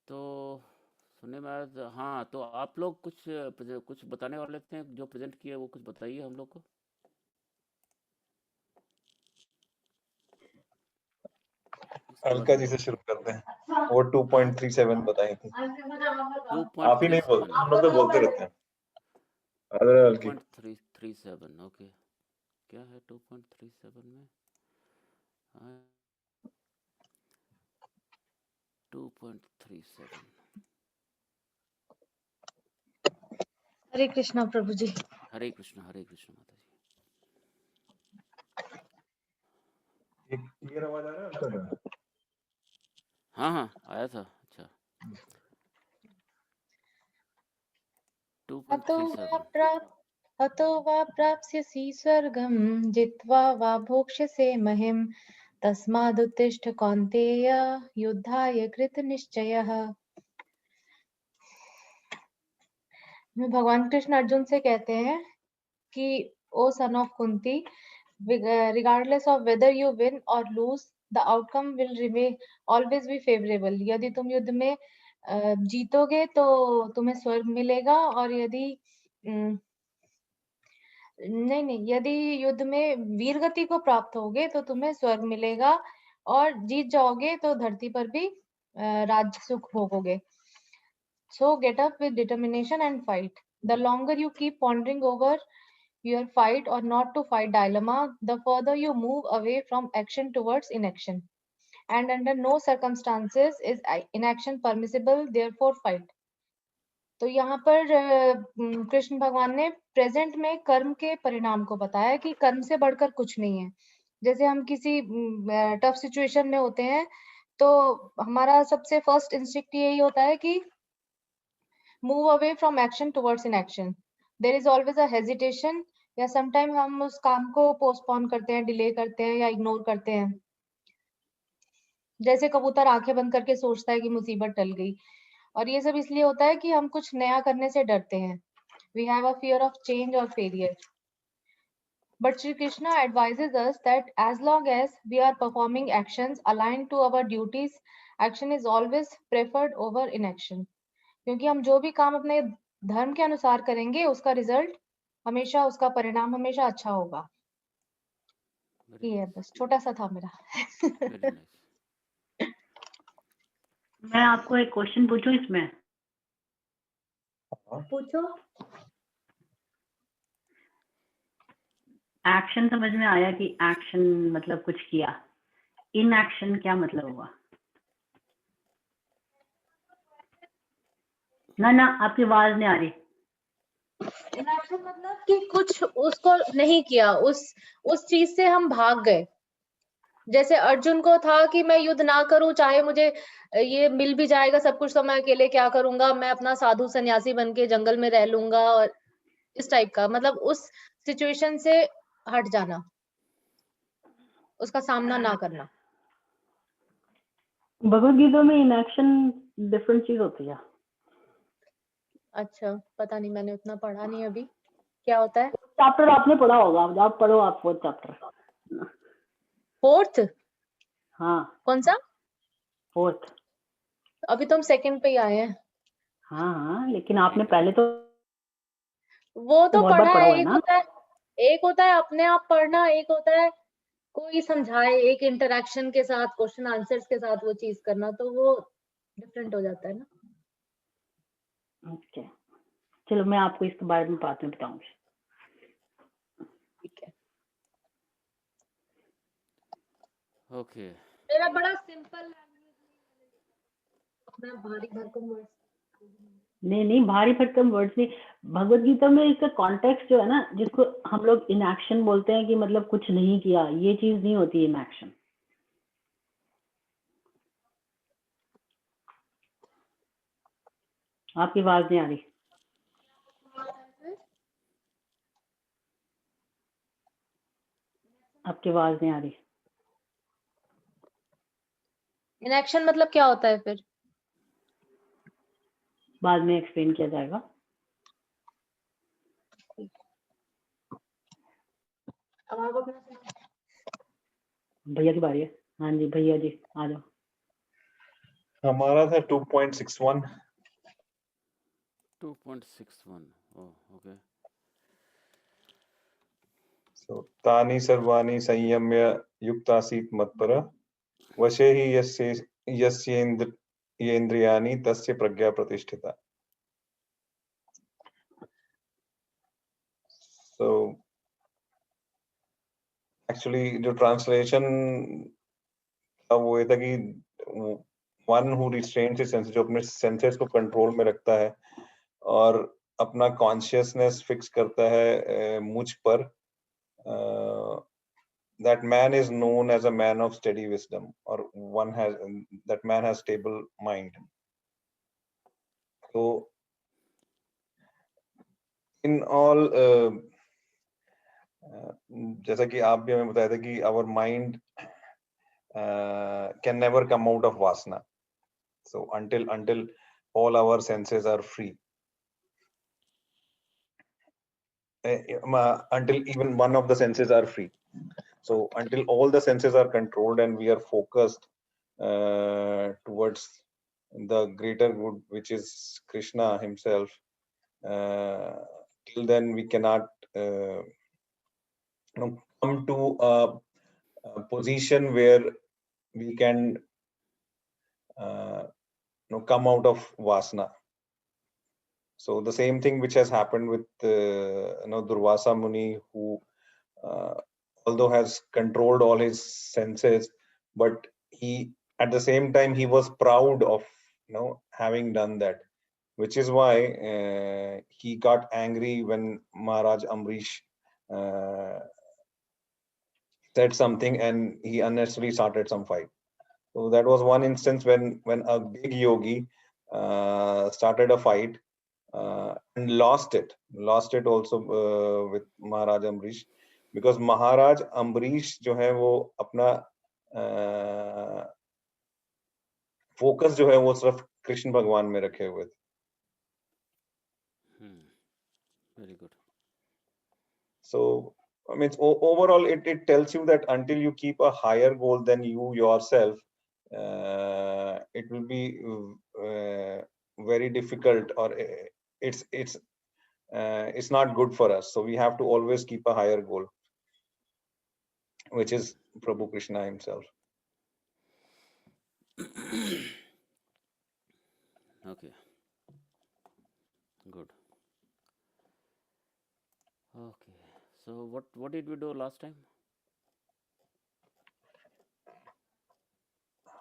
तो सुनने में आया हाँ, तो आप लोग कुछ बताने वाले थे, जो प्रेजेंट किए वो कुछ बताइए हम लोग को। अलका जी से शुरू करते हैं। वो 2.37 बताई थी। आप ही नहीं बोलते, हम लोग तो बोलते रहते हैं। 2.37 ओके। क्या है 2.37 में? 2.37। हरे कृष्णा प्रभु जी। हरे कृष्ण माता जी। एक क्लियर आवाज आ रहा है आपका? हाँ हाँ आया था। अच्छा 2.37। हतो वा प्राप्स्यसि स्वर्गं जित्वा वा भोक्ष्यसे महिम् तस्मादुत्तिष्ठ कौन्तेय युद्धाय कृतनिश्चयः। भगवान कृष्ण अर्जुन से कहते हैं कि O son of Kunti, regardless of whether you win or lose, the outcome will remain always be favorable. यदि तुम युद्ध में जीतोगे तो तुम्हें स्वर्ग मिलेगा, और यदि यदि युद्ध में वीरगति को प्राप्त होगे तो तुम्हें स्वर्ग मिलेगा, और जीत जाओगे तो धरती पर भी राज सुख भोगोगे। So get up with determination and fight. The longer you keep pondering over your fight or not to fight dilemma, the further you move away from action towards inaction. And under no circumstances is inaction permissible, therefore fight. तो यहाँ पर कृष्ण भगवान ने present में कर्म के परिणाम को बताया कि कर्म से बढ़कर कुछ नहीं है। जैसे हम किसी टफ सिचुएशन में होते हैं तो हमारा सबसे फर्स्ट इंस्टिंक्ट यही होता है कि move away from action towards inaction. There is always a hesitation, या समटाइम हम उस काम को पोस्टपोन करते हैं, डिले करते हैं या इग्नोर करते हैं। जैसे कबूतर आंखें बंद करके सोचता है कि मुसीबत टल गई, और ये सब इसलिए होता है कि हम कुछ नया करने से डरते हैं। We have a fear of change or failure. But Sri Krishna advises us that as long as we are performing actions aligned to our duties, action is always preferred over inaction. क्योंकि हम जो भी काम अपने धर्म के अनुसार करेंगे, उसका रिजल्ट हमेशा, उसका परिणाम हमेशा अच्छा होगा। ये है, बस छोटा सा था मेरा। मैं आपको एक क्वेश्चन पूछूं इसमें? पूछो। एक्शन समझ में आया कि एक्शन मतलब कुछ किया, इन एक्शन क्या मतलब हुआ? ना आपकी आवाज नहीं आ रही। इनएक्शन मतलब कि कुछ उसको नहीं किया, उस चीज से हम भाग गए। जैसे अर्जुन को था कि मैं युद्ध ना करूं, चाहे मुझे ये मिल भी जाएगा सब कुछ तो मैं अकेले क्या करूंगा, मैं अपना साधु सन्यासी बन के जंगल में रह लूंगा, और इस टाइप का, मतलब उस सिचुएशन से हट जाना, उसका सामना ना करना। भगवद गीता में इनएक्शन डिफरेंट चीज होती है। अच्छा, पता नहीं, मैंने उतना पढ़ा नहीं अभी। क्या होता है? चैप्टर आपने पढ़ा होगा, आप पढ़ो, आप 4th चैप्टर। 4th? हाँ। कौन सा? 4th। अभी तो हम 2nd पे ही आए हैं। हाँ, लेकिन आपने पहले तो वो तो बहुत बार पढ़ा पढ़ा है। हुआ है ना। एक होता है अपने आप पढ़ना, एक होता है कोई समझाए, एक इंटरेक्शन के साथ, क्वेश्चन आंसर्स के साथ वो चीज करना, तो वो डिफरेंट हो जाता है ना। ओके, चलो मैं आपको इसके बारे में बाद में बताऊंगी। ठीक है। ओके। मेरा बड़ा सिंपल लैंग्वेज, अपना भारी भरकम वर्ड्स नहीं, भारी भरकम वर्ड्स नहीं। भगवद गीता में इसका कॉन्टेक्स्ट जो है ना, जिसको हम लोग इनएक्शन बोलते हैं कि मतलब कुछ नहीं किया, ये चीज नहीं होती इनएक्शन। आपकी आवाज नहीं आ रही। आपकी आवाज नहीं आ रही। इनएक्शन मतलब क्या होता है फिर? बाद में एक्सप्लेन किया जाएगा। अब आप अपना भैया की बारी है। हाँ जी भैया जी, आ जाओ। हमारा था 2.61. 2.61. Oh, okay. So तानि सर्वाणि संयम्य युक्तासीत् मत्परः वशे हि यस्येन्द्रियाणि तस्य प्रज्ञा प्रतिष्ठिता. So actually जो translation था वो ये था कि one who restrains his senses, जो अपने senses को control में रखता है और अपना consciousness fix करता है मुझ पर, that man is known as a man of steady wisdom, or that man has stable mind. So in all जैसा कि आप भी हमें बताया था कि our mind can never come out of vasana. So until all our senses are free, until even one of the senses are free. So until all the senses are controlled and we are focused towards the greater good, which is Krishna himself, till then we cannot come to a position where we can come out of vasana. So the same thing which has happened with Durvasa Muni, who although has controlled all his senses, but he at the same time he was proud of having done that, which is why he got angry when Maharaj Amrish said something and he unnecessarily started some fight. So that was one instance when a big yogi started a fight and lost it also with Maharaj Amrish, because Maharaj Amrish जो है वो अपना focus जो है वो सिर्फ कृष्ण भगवान में रखे हुए थे. Very good. So I mean, overall it tells you that until you keep a higher goal than you yourself, it will be very difficult, or it's not good for us. So we have to always keep a higher goal, which is Prabhu Krishna himself. Okay. Good. Okay. So what did we do last time?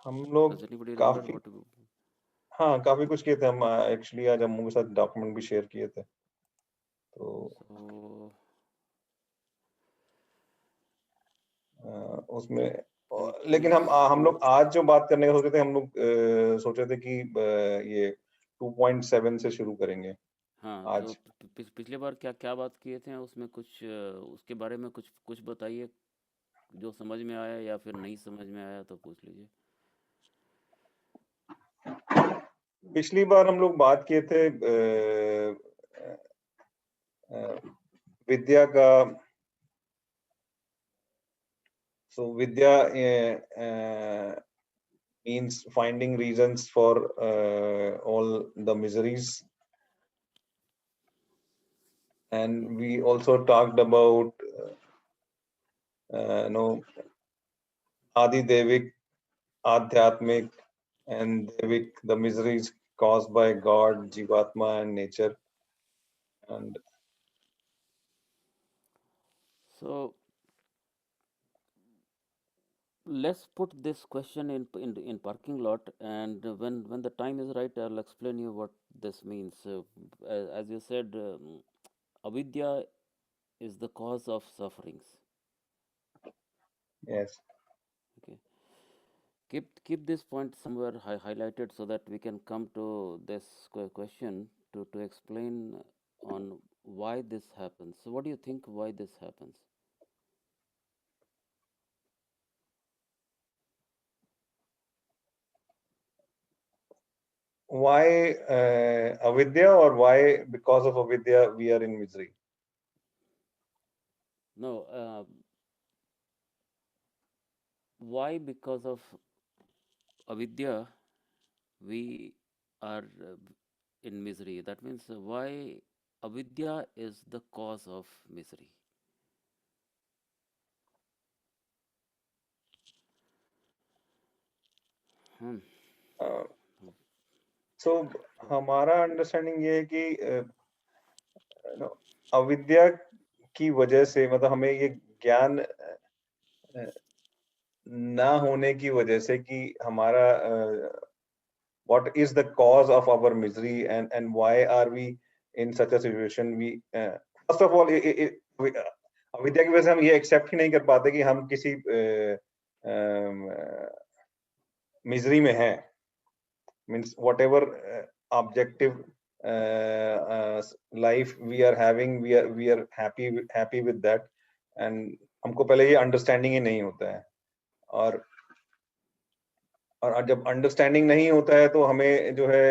हम लोग Does anybody remember काफी what we... हाँ काफी कुछ किए थे हम. Actually आज अम्मू के साथ डॉक्यूमेंट भी शेयर किए थे. तो उसमें लेकिन हम लोग आज जो बात करने का सोचे थे, हम लोग सोचे थे कि ये 2.7 से शुरू करेंगे. हाँ, आज तो पिछले बार क्या बात किए थे उसमें, कुछ उसके बारे में कुछ बताइए, जो समझ में आया या फिर नहीं समझ में आया तो पूछ लीजिए. पिछली बार हम लोग बात किए थे विद्या का. So vidya means finding reasons for all the miseries, and we also talked about Adi Devik, Adhyatmik, and Devik, the miseries caused by God, Jivatma, and nature. And so let's put this question in parking lot, and when the time is right, I'll explain you what this means. As you said, avidya is the cause of sufferings. yes. Okay. Keep this point somewhere highlighted so that we can come to this question to explain on why this happens. So what do you think why this happens? Why avidya, or why because of avidya we are in misery? No, why because of avidya we are in misery. That means why avidya is the cause of misery. Hmm. सो हमारा understanding ये है कि अविद्या की वजह से मतलब हमें ये ज्ञान ना होने की वजह से कि हमारा what is the cause of our misery and why are we in such a situation we first of all अविद्या की वजह से हम ये एक्सेप्ट ही नहीं कर पाते कि हम किसी मिजरी में हैं means whatever objective life we are having we are happy with that and हमको पहले ये अंडरस्टैंडिंग ही नहीं होता है और जब अंडरस्टैंडिंग नहीं होता है तो हमें जो है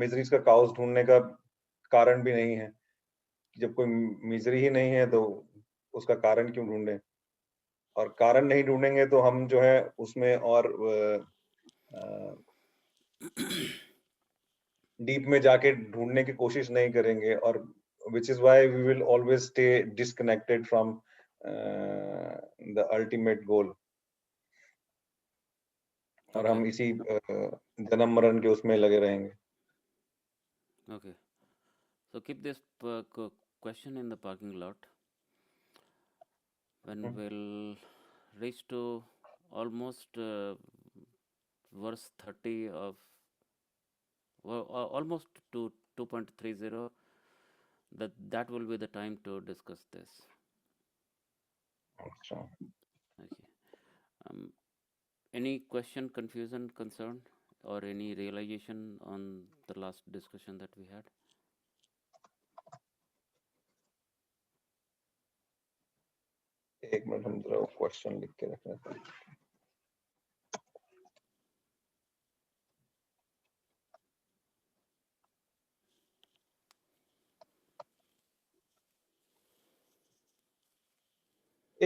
मिजरीज का काउज ढूंढने का कारण भी नहीं है जब कोई मिजरी ही नहीं है तो उसका कारण क्यों ढूंढे और कारण नहीं ढूंढेंगे तो हम जो है उसमें और डीप में जाके ढूंढने की कोशिश नहीं करेंगे और which is why we will always stay disconnected from the ultimate goal और Okay. हम इसी जन्म मरण के उसमें लगे रहेंगे. Okay. So keep this question in the parking lot. When we'll reach to almost verse 30 of almost to 2.30, that will be the time to discuss this. अच्छा. Okay. Any question, confusion, concern, or any realization on the last discussion that we had? एक minute हम जरा question लिख के रखना था.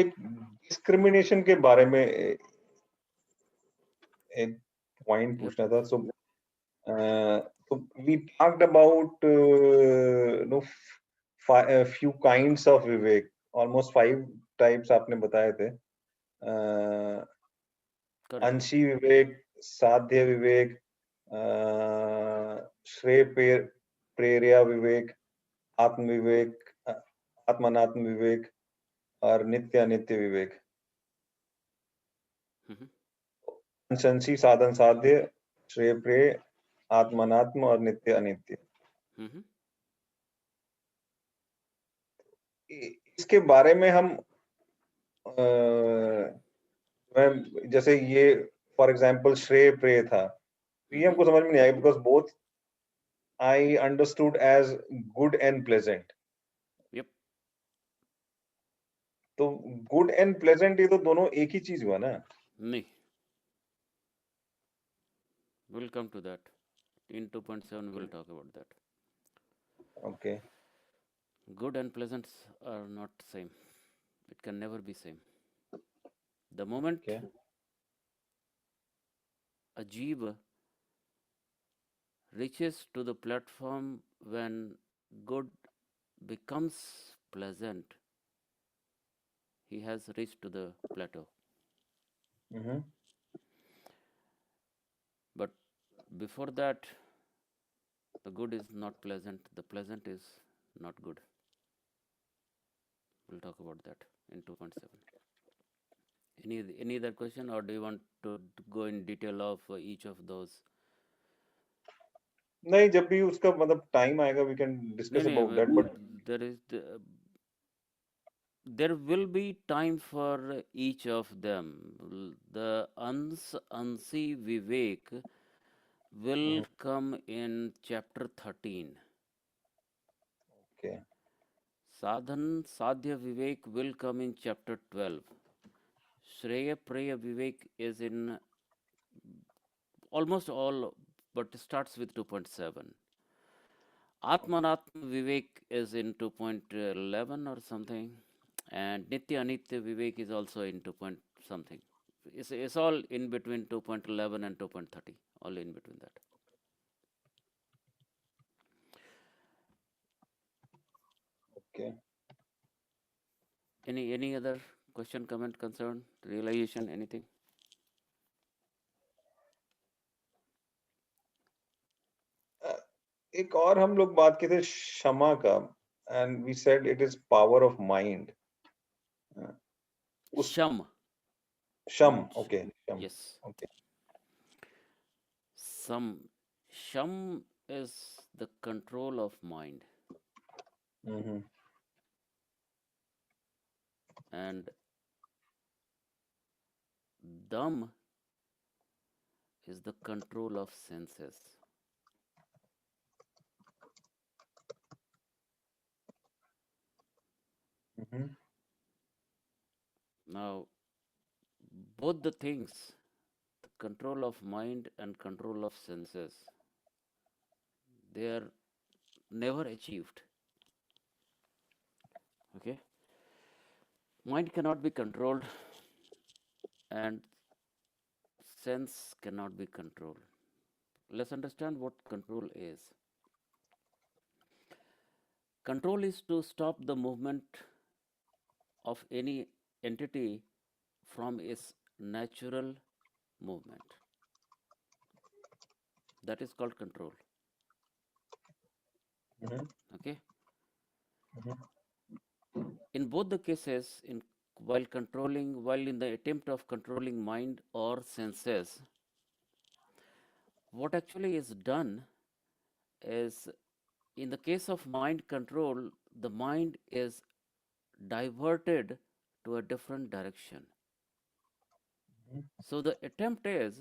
एक discrimination के बारे में एक पॉइंट पूछना था. सो we talked about few kinds of vivek, almost 5 types आपने बताए थे. Correct. अंशी विवेक, साध्य विवेक, श्रेय प्रेर्या विवेक, आत्म विवेक, आत्मनात्म विवेक और नित्य अनित्य विवेक. अंशी साधन साध्य, श्रेय प्रेय, आत्मनात्म और नित्य अनित्य. इसके बारे में हम जैसे ये फॉर एग्जांपल श्रेय प्रेय था, ये हमको समझ में नहीं आया because both I understood as good and pleasant. Yep. तो गुड एंड प्लेजेंट ये तो दोनों एक ही चीज हुआ ना. नहीं. We'll come to that. In 2.7 we'll talk about that. Okay. Good and pleasant are not same. It can never be same. The moment a jiva reaches to the platform when good becomes pleasant, he has reached to the plateau. But before that, the good is not pleasant, the pleasant is not good. We'll talk about that in 2.7. Any other question, or do you want to go in detail of each of those? नहीं, जब भी उसका मतलब time आएगा we can discuss about that, but there will be time for each of them. The Ansi Vivek will come in chapter 13. Okay. Sadhan Sadhya Vivek will come in chapter 12. Shreya Preya Vivek is in almost all, but starts with 2.7. Atmanatma Vivek is in 2.11 or something, and Nitya Anitya Vivek is also in 2 point something. It's all in between 2.11 and 2.30, all in between that. Okay. Any other question, comment, concern, realization, anything? एक और हम लोग बात किए थे क्षमा का, and we said it is power of mind. उस Sham. sham, okay, sham, Yes. okay. Sham is the control of mind, Mm-hmm. and dam is the control of senses. Mm-hmm. Now, both the things, the control of mind and control of senses, they are never achieved. Okay? Mind cannot be controlled and sense cannot be controlled. Let's understand what control is. Control is to stop the movement of any entity from its natural movement. That is called control. Mm-hmm. Okay? Mm-hmm. In both the cases, while in the attempt of controlling mind or senses, what actually is done is, in the case of mind control, the mind is diverted to a different direction. So the attempt is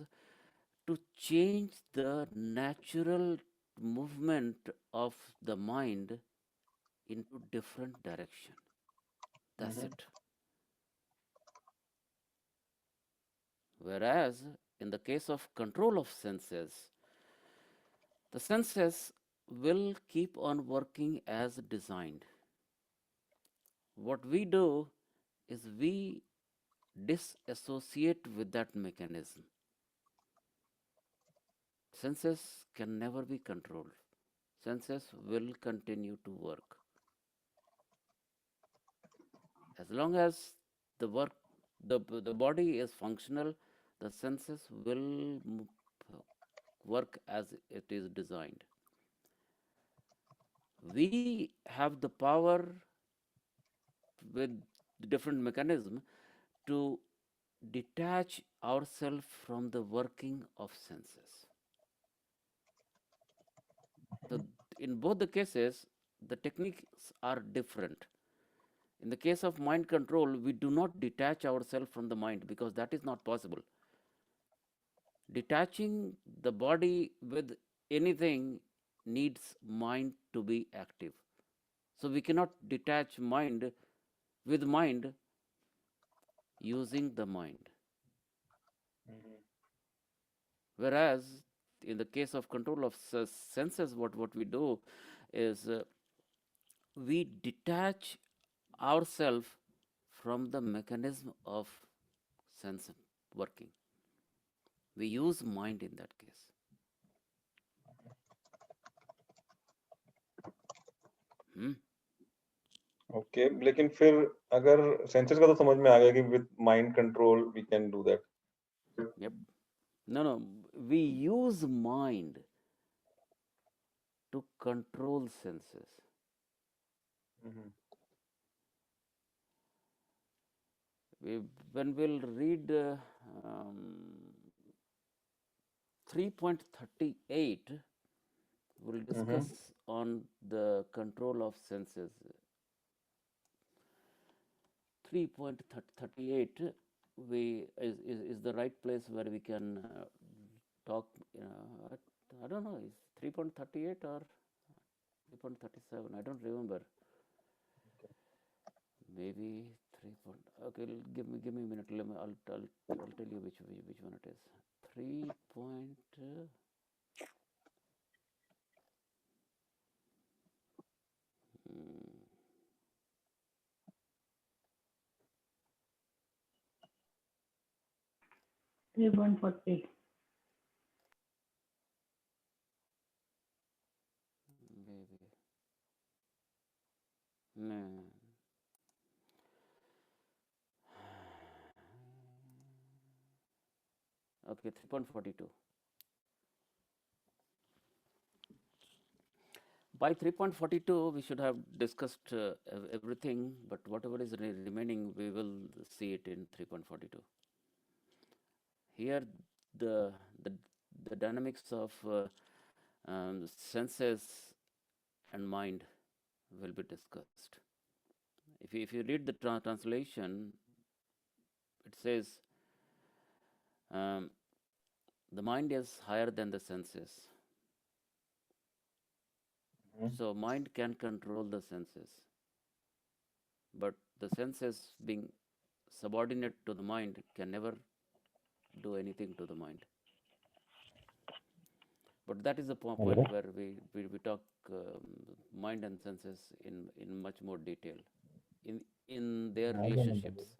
to change the natural movement of the mind into different direction. That's Mm-hmm. it. Whereas in the case of control of senses, the senses will keep on working as designed. What we do is we disassociate with that mechanism. Senses can never be controlled. Senses will continue to work. As long as the body is functional, the senses will work as it is designed. We have the power with different mechanism to detach ourselves from the working of senses. So in both the cases, the techniques are different. In the case of mind control, we do not detach ourselves from the mind because that is not possible. Detaching the body with anything needs mind to be active. So we cannot detach mind with mind using the mind. Whereas in the case of control of senses, what we do is we detach ourselves from the mechanism of sense working. We use mind in that case. Okay, लेकिन फिर अगर senses का तो समझ में आ गया कि with mind control we can do that. Yep. No, we use mind to control senses. When we'll read 3.38, we'll discuss on the control of senses. 3.38 is the right place where we can talk. I don't know, is 3.38 or 3.37? I don't remember. Maybe 3. Okay, give me a minute. I'll tell you which one it is. 3. 3.40. Maybe. Hmm. Okay, 3.42. By 3.42, we should have discussed everything, but whatever is remaining, we will see it in 3.42. Here, the, the, the dynamics of senses and mind will be discussed. If you read the translation, it says the mind is higher than the senses. So mind can control the senses, but the senses being subordinate to the mind can never do anything to the mind. But that is the point where we talk mind and senses in much more detail in their relationships.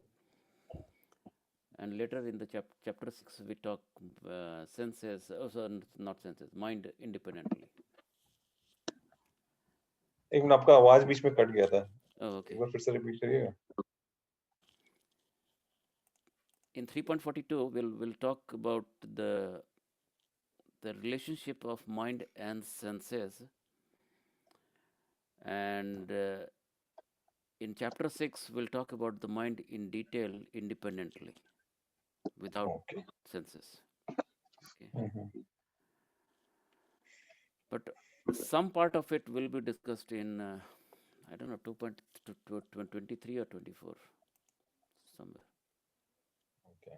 And later in the chapter 6, we talk senses, also not senses, mind independently. एक minute, आपका आवाज बीच में cut गया था. Oh, okay. एक बार फिर से repeat करिएगा. In 3.42, we'll talk about the relationship of mind and senses, and in chapter 6, we'll talk about the mind in detail independently, without senses. Okay. But some part of it will be discussed in, I don't know, 2.23 or 24, somewhere. Okay.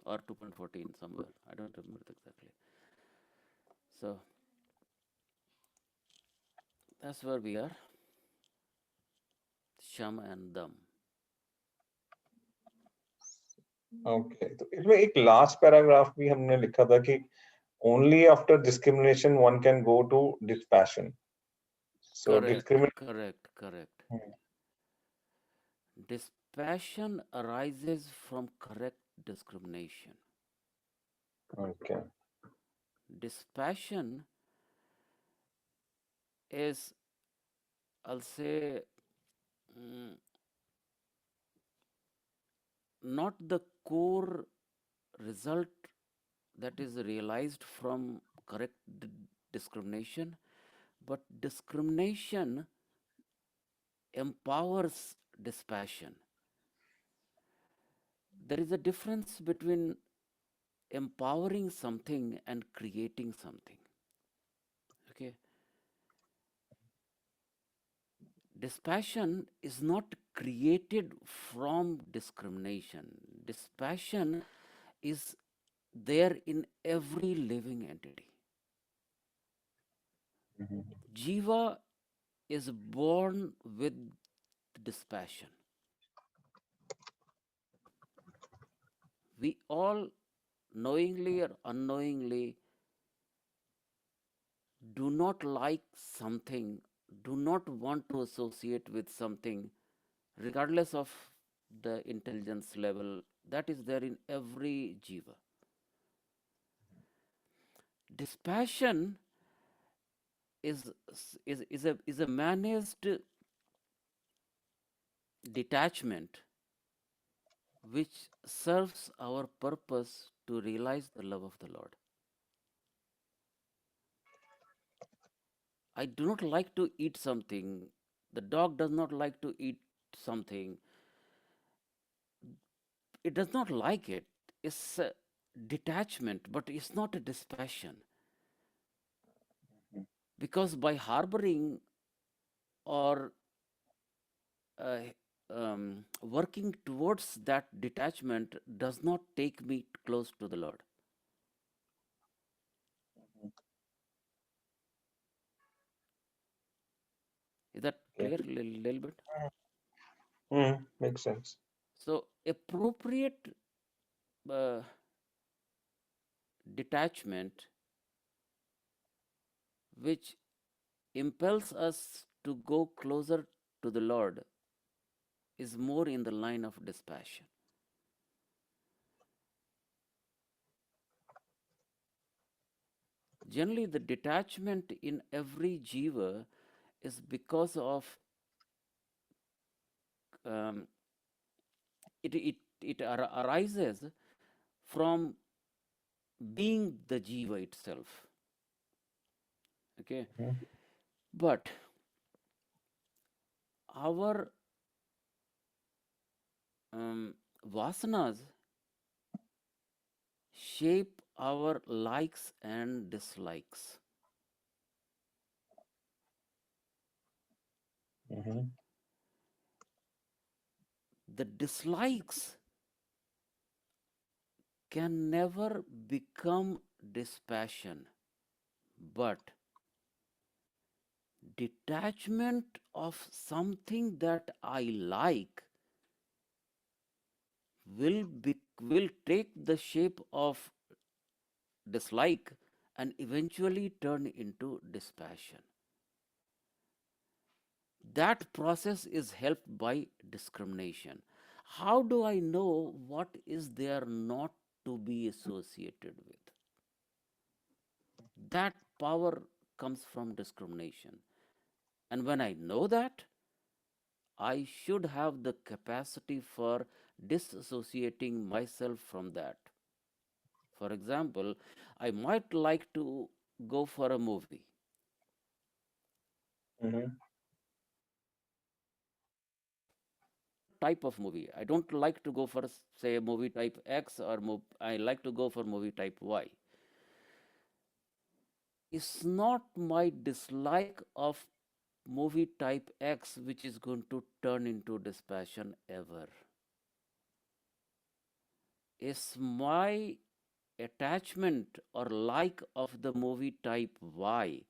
Or 2.14, somewhere. I don't remember exactly. So, that's where we are. Sham and Dam. Okay. तो इसमें एक last paragraph भी हमने लिखा था कि only after discrimination one can go to dispassion. So Correct. Dispassion arises from correct discrimination. Okay. Dispassion is, I'll say, not the core result that is realized from correct discrimination, but discrimination empowers dispassion. There is a difference between empowering something and creating something. Okay. Dispassion is not created from discrimination. Dispassion is there in every living entity. Jiva is born with dispassion. We all, knowingly or unknowingly, do not like something, do not want to associate with something, regardless of the intelligence level. That is there in every jiva. Dispassion is a managed detachment which serves our purpose to realize the love of the Lord. I do not like to eat something. The dog does not like to eat something. It does not like it. It's a detachment, but it's not a dispassion. Because by harboring or working towards that detachment does not take me close to the Lord. Is that clear a little bit? Makes sense. So appropriate detachment which impels us to go closer to the Lord is more in the line of dispassion. Generally, the detachment in every jiva is because of um, it arises from being the jiva itself. Okay, Mhm. but our vasanas shape our likes and dislikes. Mhm. The dislikes can never become dispassion, but detachment of something that I like will take the shape of dislike and eventually turn into dispassion. That process is helped by discrimination. How do I know what is there not to be associated with? That power comes from discrimination. And when I know that, I should have the capacity for disassociating myself from that. For example, I might like to go for a movie. Mhm. Type of movie. I don't like to go for, say, a movie type X, or I like to go for movie type Y. It's not my dislike of movie type X which is going to turn into dispassion ever. It's my attachment or like of the movie type Y.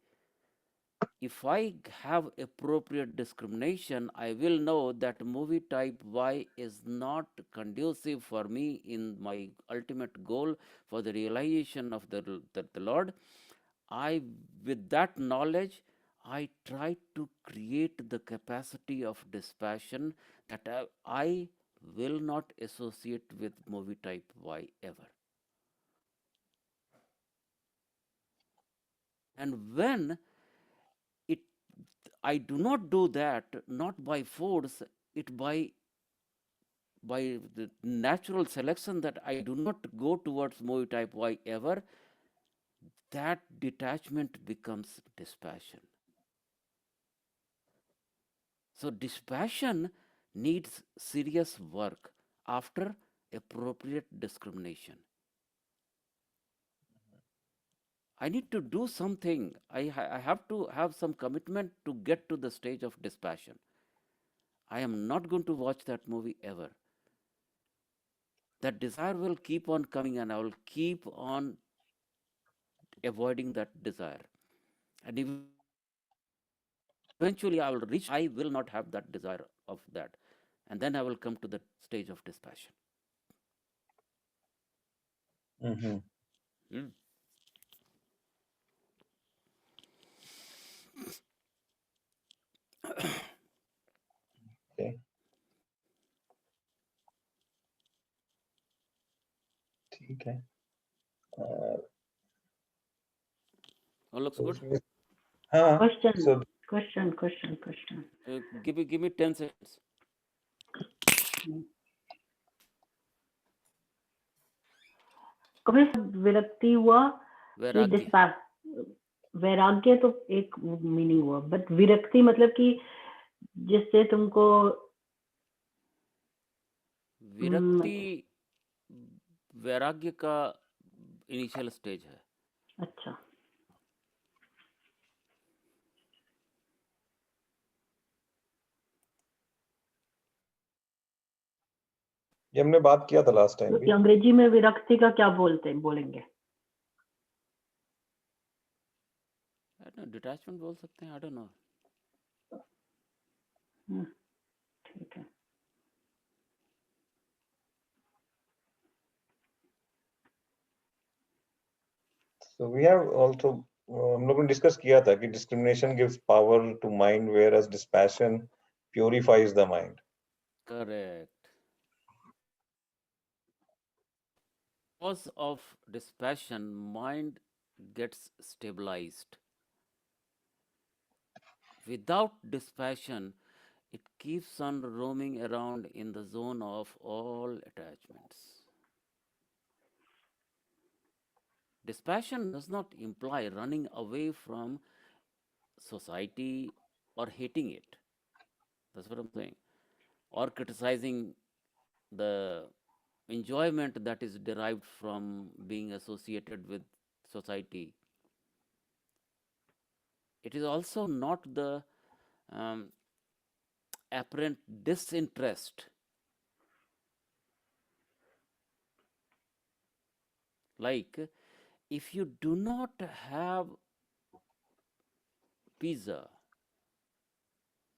If I have appropriate discrimination, I will know that movie type Y is not conducive for me in my ultimate goal for the realization of the Lord. With that knowledge, I try to create the capacity of dispassion that I will not associate with movie type Y ever. And when it I do not do that, not by force, it by the natural selection, that I do not go towards movie type Y ever, that detachment becomes dispassion. So dispassion needs serious work after appropriate discrimination. I need to do something. I have to have some commitment to get to the stage of dispassion. I am not going to watch that movie ever. That desire will keep on coming, and I will keep on avoiding that desire. And eventually I will reach a point where I will not have that desire of that. And then I will come to the stage of dispassion. Mhm. Mm. Okay. ठीक है. Uh, All looks so good. इसमें हाँ. Question, So question, question, question. Give me 10 seconds. कभी विरक्ति हुआ कि Vairagya. वैराग्य तो एक मीनिंग हुआ, बट विरक्ति मतलब कि जिससे तुमको विरक्ति वैराग्य का इनिशियल स्टेज है. अच्छा, ये हमने बात किया था लास्ट टाइम भी. तो अंग्रेजी में विरक्ति का क्या बोलेंगे? डिटैचमेंट बोल सकते हैं. I don't know. ठीक है. So we have also हम लोगों ने डिस्कस किया था कि discrimination gives power to mind whereas dispassion purifies the mind. Correct. Because of dispassion, mind gets stabilized. Without dispassion, it keeps on roaming around in the zone of all attachments. Dispassion does not imply running away from society or hating it. That's what I'm saying. Or criticizing the enjoyment that is derived from being associated with society. It is also not the um, apparent disinterest. Like, if you do not have pizza,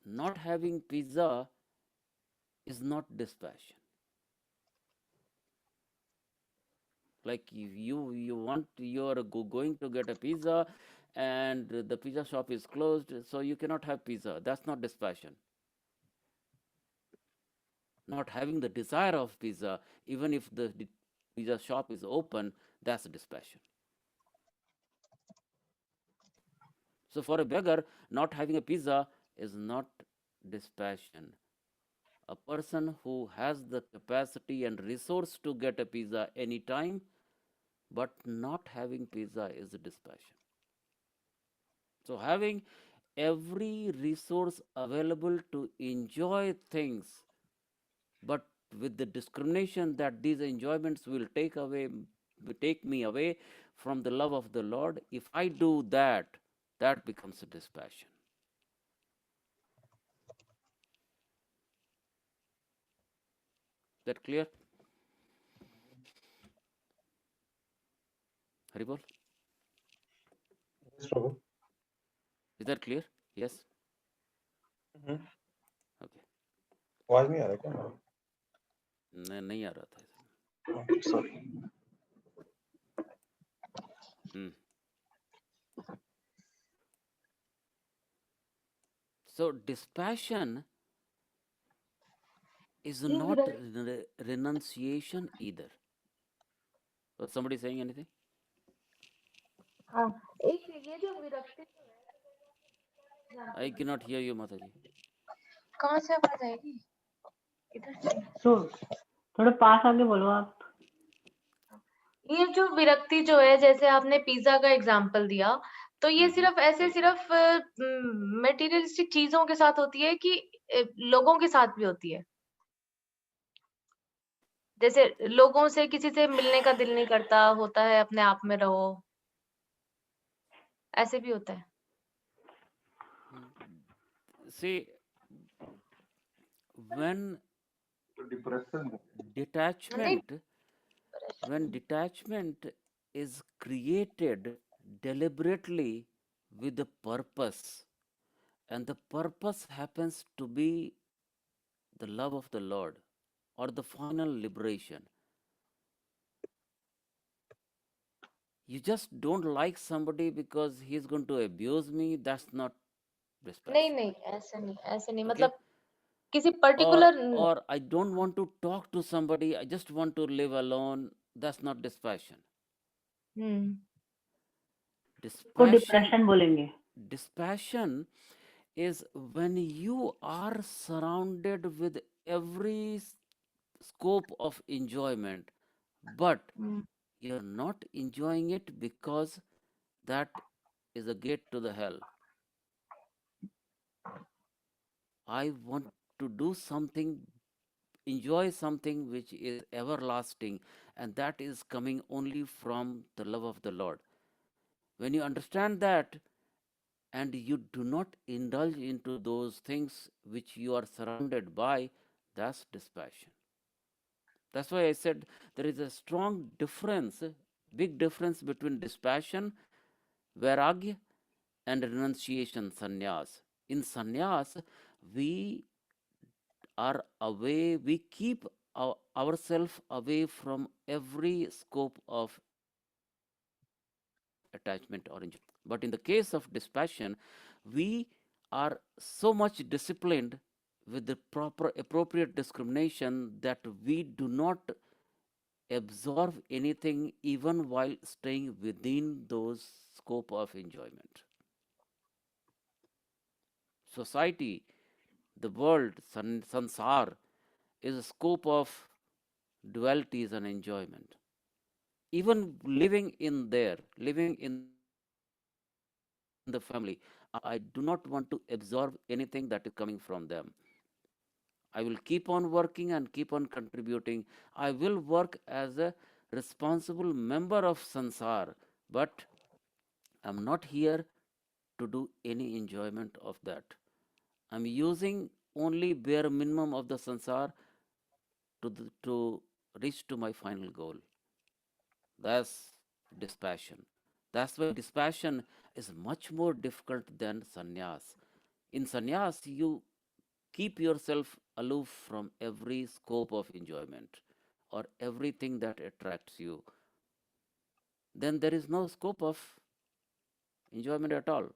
not having pizza is not dispassion. Like, if you're going to get a pizza and the pizza shop is closed, so you cannot have pizza. That's not dispassion. Not having the desire of pizza, even if the pizza shop is open, that's dispassion. So for a beggar, not having a pizza is not dispassion. A person who has the capacity and resource to get a pizza anytime, but not having pizza is a dispassion. So having every resource available to enjoy things, but with the discrimination that these enjoyments will take me away from the love of the Lord, if I do that, that becomes a dispassion. That clear? Haribol? Yes, Prabhu. Is that clear? Yes? Mhm. Okay. आवाज नहीं आ रहा क्या? नहीं आ रहा था Sorry. So dispassion is ये not विरक्ति renunciation either. Was somebody saying anything? हाँ एक ये जो विरक्ति I cannot hear you, Mataji. कहाँ से आवाज आएगी इधर से तो थोड़ा पास आके बोलो आप। ये जो विरक्ति जो है जैसे आपने पिज्जा का एग्जांपल दिया तो ये सिर्फ मटेरियलिस्टिक चीजों के साथ होती है कि लोगों के साथ भी होती है जैसे लोगों से किसी से मिलने का दिल नहीं करता होता है अपने आप में रहो ऐसे भी होता है See, when नहीं detachment is created deliberately with a purpose, and the purpose happens to be the love of the Lord or the final liberation. You just don't like somebody because he's going to abuse me, that's not नहीं dispassion. नहीं ऐसे नहीं Okay? मतलब किसी particular Or I don't want to talk to somebody, I just want to live alone, that's not dispassion. को Dispassion depression बोलेंगे। dispassion is when you are surrounded with every scope of enjoyment, but you're not enjoying it because that is a gate to the hell. I want to do something, enjoy something which is everlasting, and that is coming only from the love of the Lord. When you understand that, and you do not indulge into those things which you are surrounded by, that's dispassion. That's why I said there is a strong difference, big difference between dispassion, vairagya, and renunciation, sannyas. In sannyas, we are away, we keep ourselves away from every scope of attachment or injury. But in the case of dispassion, we are so much disciplined with the proper appropriate discrimination that we do not absorb anything even while staying within those scope of enjoyment. society, the world, sansar, is a scope of dualities and enjoyment. Even living in the family, I do not want to absorb anything that is coming from them. I will keep on working and keep on contributing. I will work as a responsible member of sansar, but I'm not here to do any enjoyment of that. I'm using only bare minimum of the sansar to reach to my final goal. That's dispassion. That's why dispassion is much more difficult than sannyas. In sannyas, you keep yourself aloof from every scope of enjoyment or everything that attracts you. Then there is no scope of enjoyment at all.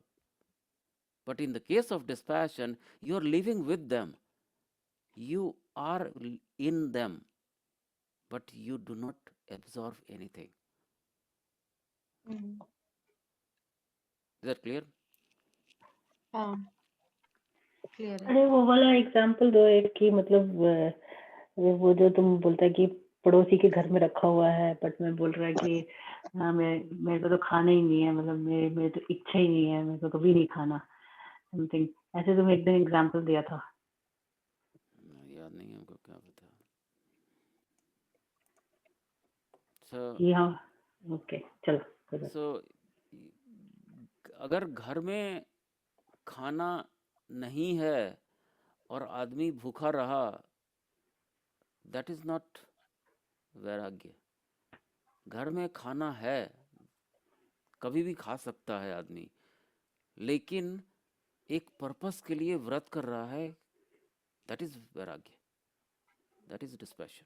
But in the case of dispassion, you are living with them. You are in them, but you do not absorb anything. Hmm, Is that clear? हाँ clear है अरे वो वाला example दो एक कि मतलब वो जो तुम बोलता है कि पड़ोसी के घर में रखा हुआ है बट मैं बोल रहा है कि हाँ मैं मेरे को तो खाना ही नहीं है मतलब मेरे तो इच्छा ही नहीं है मेरे को कभी नहीं खाना समथिंग ऐसे तुम एक दिन एग्जाम्पल दिया था याद नहीं हमको क्या पता. So, कि हाँ ओके चलो कोई बात so अगर घर में खाना नहीं है और आदमी भूखा रहा, दैट इज नॉट वैराग्य. घर में खाना है, कभी भी खा सकता है आदमी, लेकिन एक पर्पस के लिए व्रत कर रहा है, दैट इज वैराग्य, that is dispassion.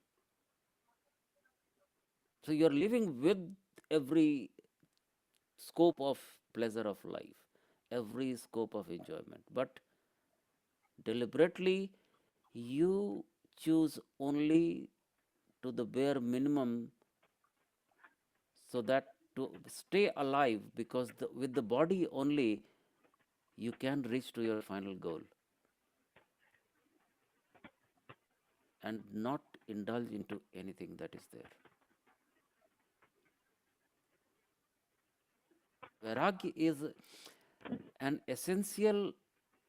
So you are living with every scope of pleasure of life, every scope of enjoyment, but deliberately you choose only to the bare minimum so that to stay alive, because with the body only you can reach to your final goal and not indulge into anything that is there. Vairagya is an essential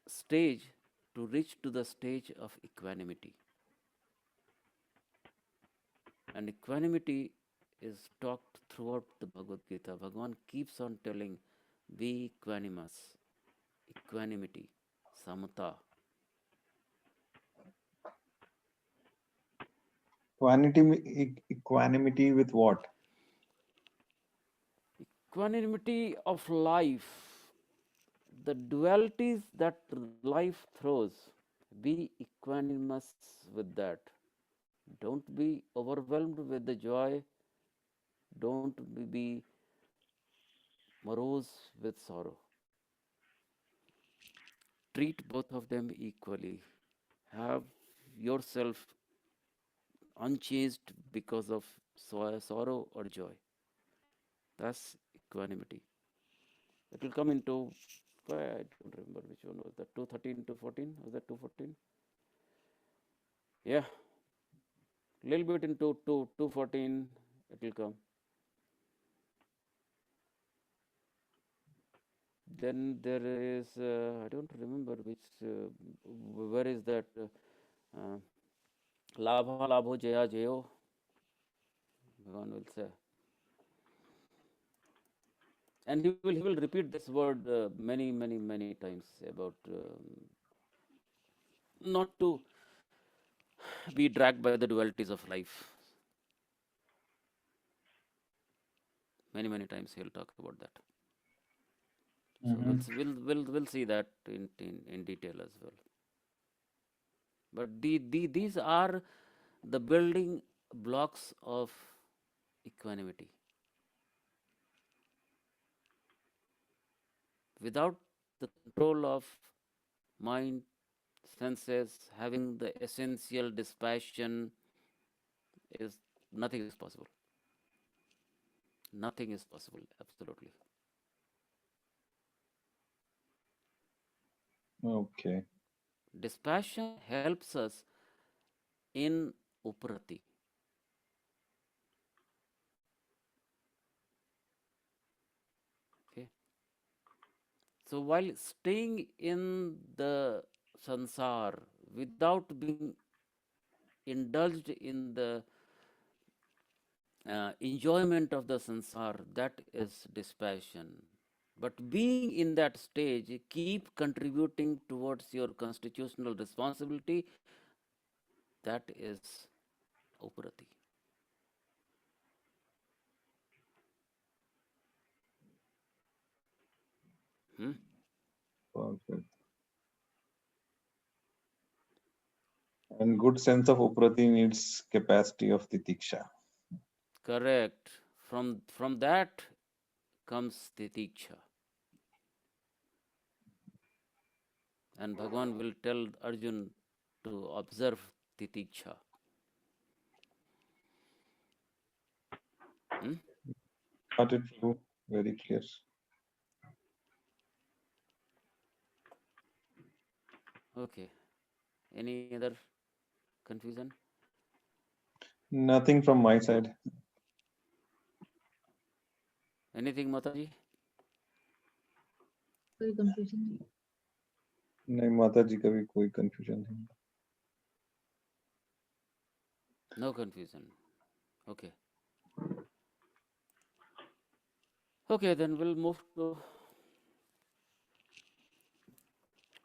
stage to reach to the stage of equanimity. And equanimity is talked throughout the Bhagavad Gita. Bhagavan keeps on telling, be equanimous, equanimity, samata. Equanimity with what? Equanimity of life, the dualities that life throws, be equanimous with that. Don't be overwhelmed with the joy, don't be morose with sorrow. Treat both of them equally. Have yourself unchanged because of sorrow or joy. That's equanimity. It will come into, I don't remember which one was that, 213 to 14? Was that 214? Yeah, little bit into 214 it will come. Then there is, I don't remember which, where is that, labha labho jaya jayo, Bhagavan will say. And he will repeat this word many times about not to be dragged by the dualities of life. Many times he'll talk about that. So we'll see that in detail as well. But these are the building blocks of equanimity. Without the control of mind, senses, having the essential dispassion, is nothing is possible. Nothing is possible, absolutely. Okay. Dispassion helps us in uprati. Okay. So while staying in the sansar without being indulged in the enjoyment of the sansar, that is dispassion. But being in that stage, keep contributing towards your constitutional responsibility, that is uprati. Hmm? Perfect. And good sense of uprati needs capacity of titiksha. Correct. From that comes titiksha. And Bhagwan will tell Arjun to observe titiksha. Hmm? Got it, Prabhu. Very clear. Okay. Any other confusion? Nothing from my side. Anything, Mataji? कोई confusion नहीं. नहीं माता जी का भी कोई confusion नहीं. No confusion. Okay. Okay, then we'll move to,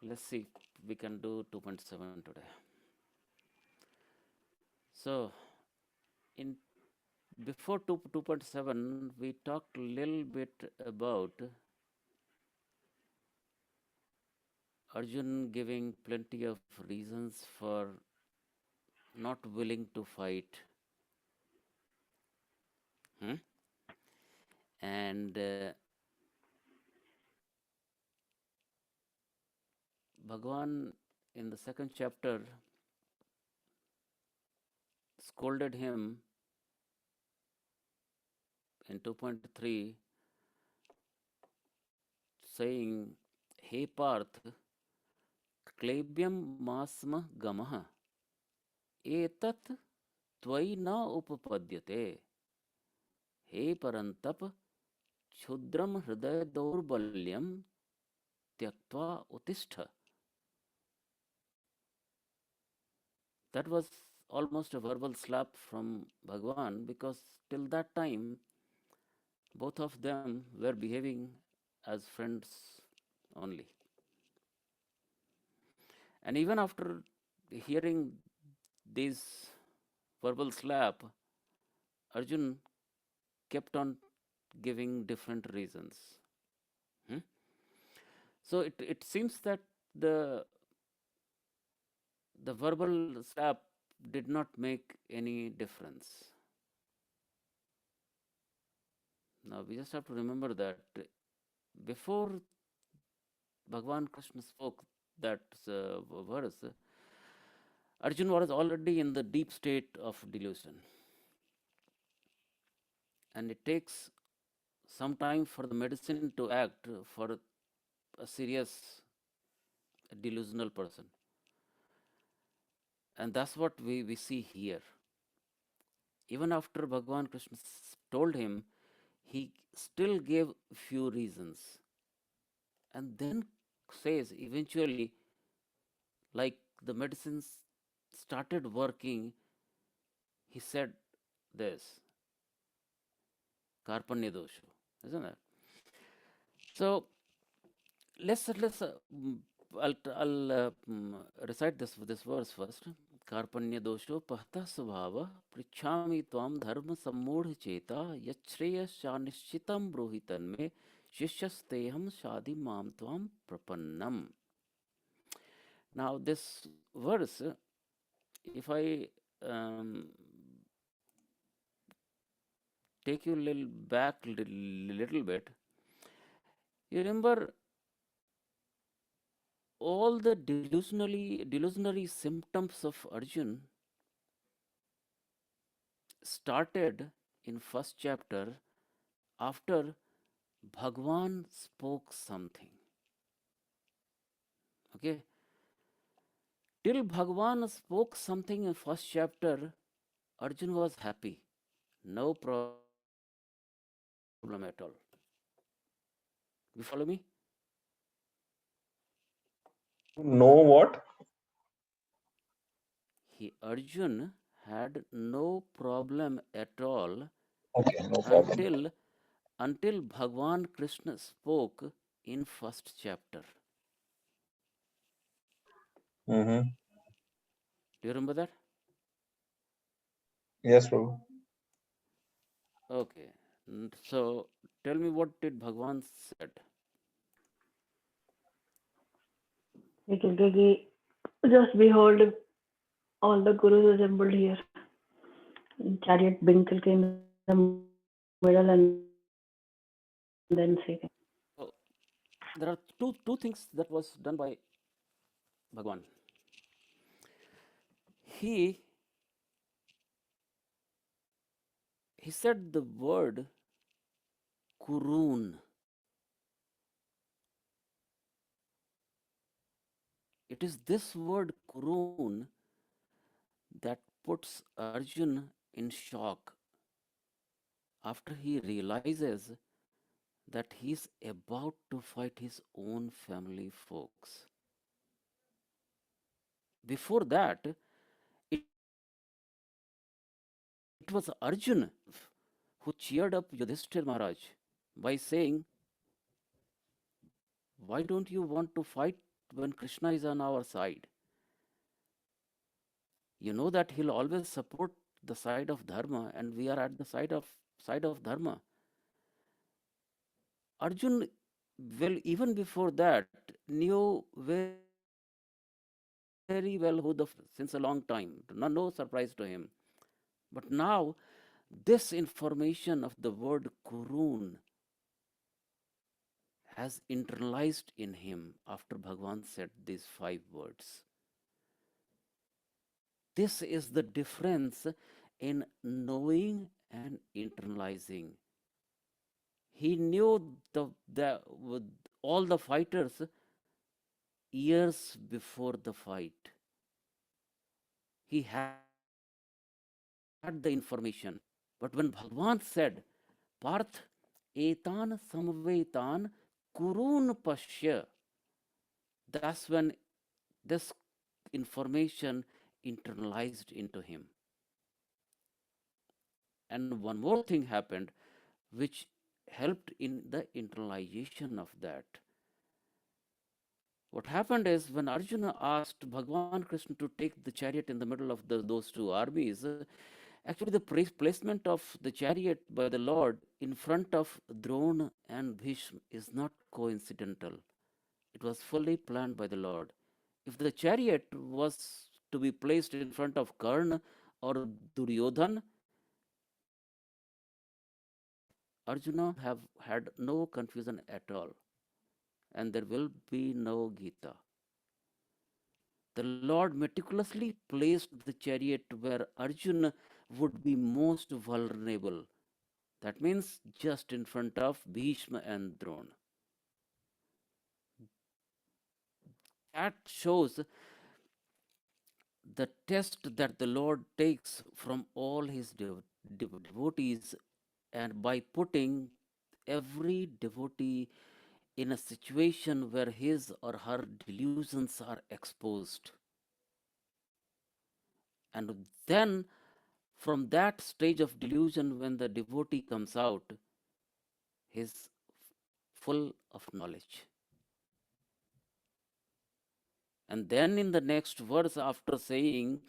let's see, we can do 2.7 today. So, in before 2.7, we talked a little bit about Arjun giving plenty of reasons for not willing to fight. Hmm? And Bhagwan in the second chapter scolded him in 2.3, saying, Hey Parth, Klebyam masma gamah etat त्वयि न उपपद्यते हे परंतप क्षुद्रम हृदय दौर्बल्यम त्यक्त्वा उत्तिष्ठ. That was almost a verbal slap from Bhagwan, because till that time both of them were behaving as friends only. And even after hearing this verbal slap, Arjun kept on giving different reasons. Hmm? So it seems that the verbal slap did not make any difference. Now we just have to remember that before Bhagwan Krishna spoke that verse, Arjun was already in the deep state of delusion. And it takes some time for the medicine to act for a serious delusional person. And that's what we see here. Even after Bhagwan Krishna told him, he still gave few reasons. And then says eventually, like the medicines started working, he said this, Karpanya dosha, isn't it? So let's recite this verse first. Karpanya dosho pahta svabha prichhami tvam dharma sammudha cheta yachreya nishchitam brohitan me shishyasteham shadi mam tvam prapannam. Now this verse, if I um, take you a little back little bit, you remember all the delusionary symptoms of Arjun started in first chapter after Bhagwan spoke something. Okay. Till Bhagwan spoke something in first chapter, Arjun was happy. No problem at all. You follow me? Know what? Arjun had no problem at all Okay, no problem. until Bhagwan Krishna spoke in first chapter. Mm-hmm. Do you remember that? Yes, Prabhu. Okay. So tell me, what did Bhagwan said? ये कहते कि just behold all the gurus assembled here in chariot Binkel in the middle and then say So there are two things that was done by Bhagwan. He said the word Kurun. It is this word Kurun that puts Arjun in shock after he realizes that he's about to fight his own family folks. Before that, it was Arjun who cheered up Yudhishthir Maharaj by saying, "Why don't you want to fight when Krishna is on our side? You know that he'll always support the side of Dharma, and we are at the side of Dharma." Arjun, well, even before that, knew very well who the since a long time. No surprise to him. But now, this information of the word Kurun has internalized in him after Bhagwan said these 5 words. This is the difference in knowing and internalizing. He knew with all the fighters years before the fight. He had the information. But when Bhagwan said, Parth etan samvetan kurun pashya, that's when this information internalized into him. And one more thing happened which helped in the internalization of that. What happened is when Arjuna asked Bhagwan Krishna to take the chariot in the middle of those two armies, actually the placement of the chariot by the Lord in front of Drona and Bhishma is not coincidental. It was fully planned by the Lord. If the chariot was to be placed in front of Karna or Duryodhan, Arjuna have had no confusion at all, and there will be no Geeta. The Lord meticulously placed the chariot where Arjuna would be most vulnerable. That means just in front of Bhishma and Drona. That shows the test that the Lord takes from all his devotees, and by putting every devotee in a situation where his or her delusions are exposed. And then, from that stage of delusion, when the devotee comes out, he's full of knowledge. And then in the next verse, after saying,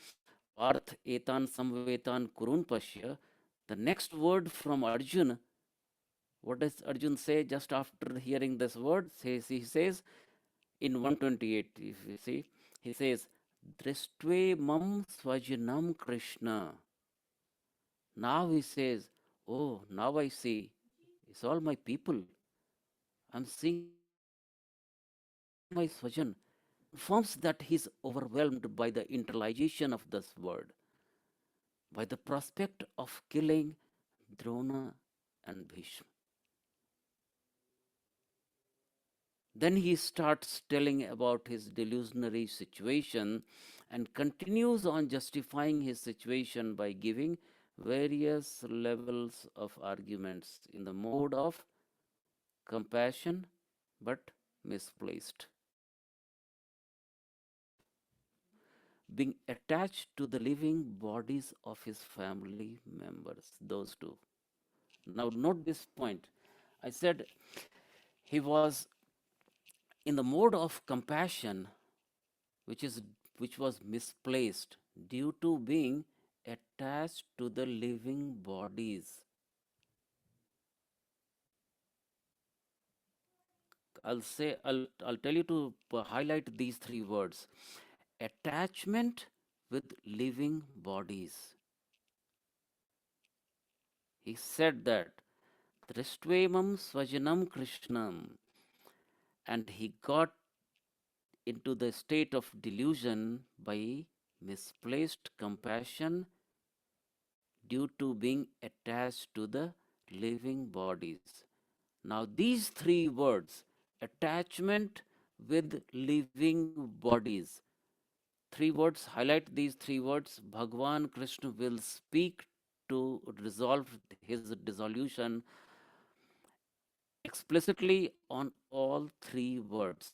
Parth etan samvetan kurun pashya, the next word from Arjun, what does Arjun say just after hearing this word? He says in 128, if you see, he says, Drishtve mam svajanam Krishna. Now he says, oh, now I see, it's all my people. I'm seeing my swajan. Confirms that he's overwhelmed by the internalization of this word, by the prospect of killing Drona and Bhishma. Then he starts telling about his delusionary situation and continues on justifying his situation by giving various levels of arguments in the mode of compassion but misplaced. Being attached to the living bodies of his family members, those two. Now, note this point. I said he was in the mode of compassion, which is which was misplaced due to being attached to the living bodies. I'll tell you to highlight these three words: attachment with living bodies. He said that Dristvemam Swajanam Krishnam, and he got into the state of delusion by misplaced compassion due to being attached to the living bodies. Now, these three words, attachment with living bodies, three words, highlight these three words. Bhagwan Krishna will speak to resolve his dissolution explicitly on all three words,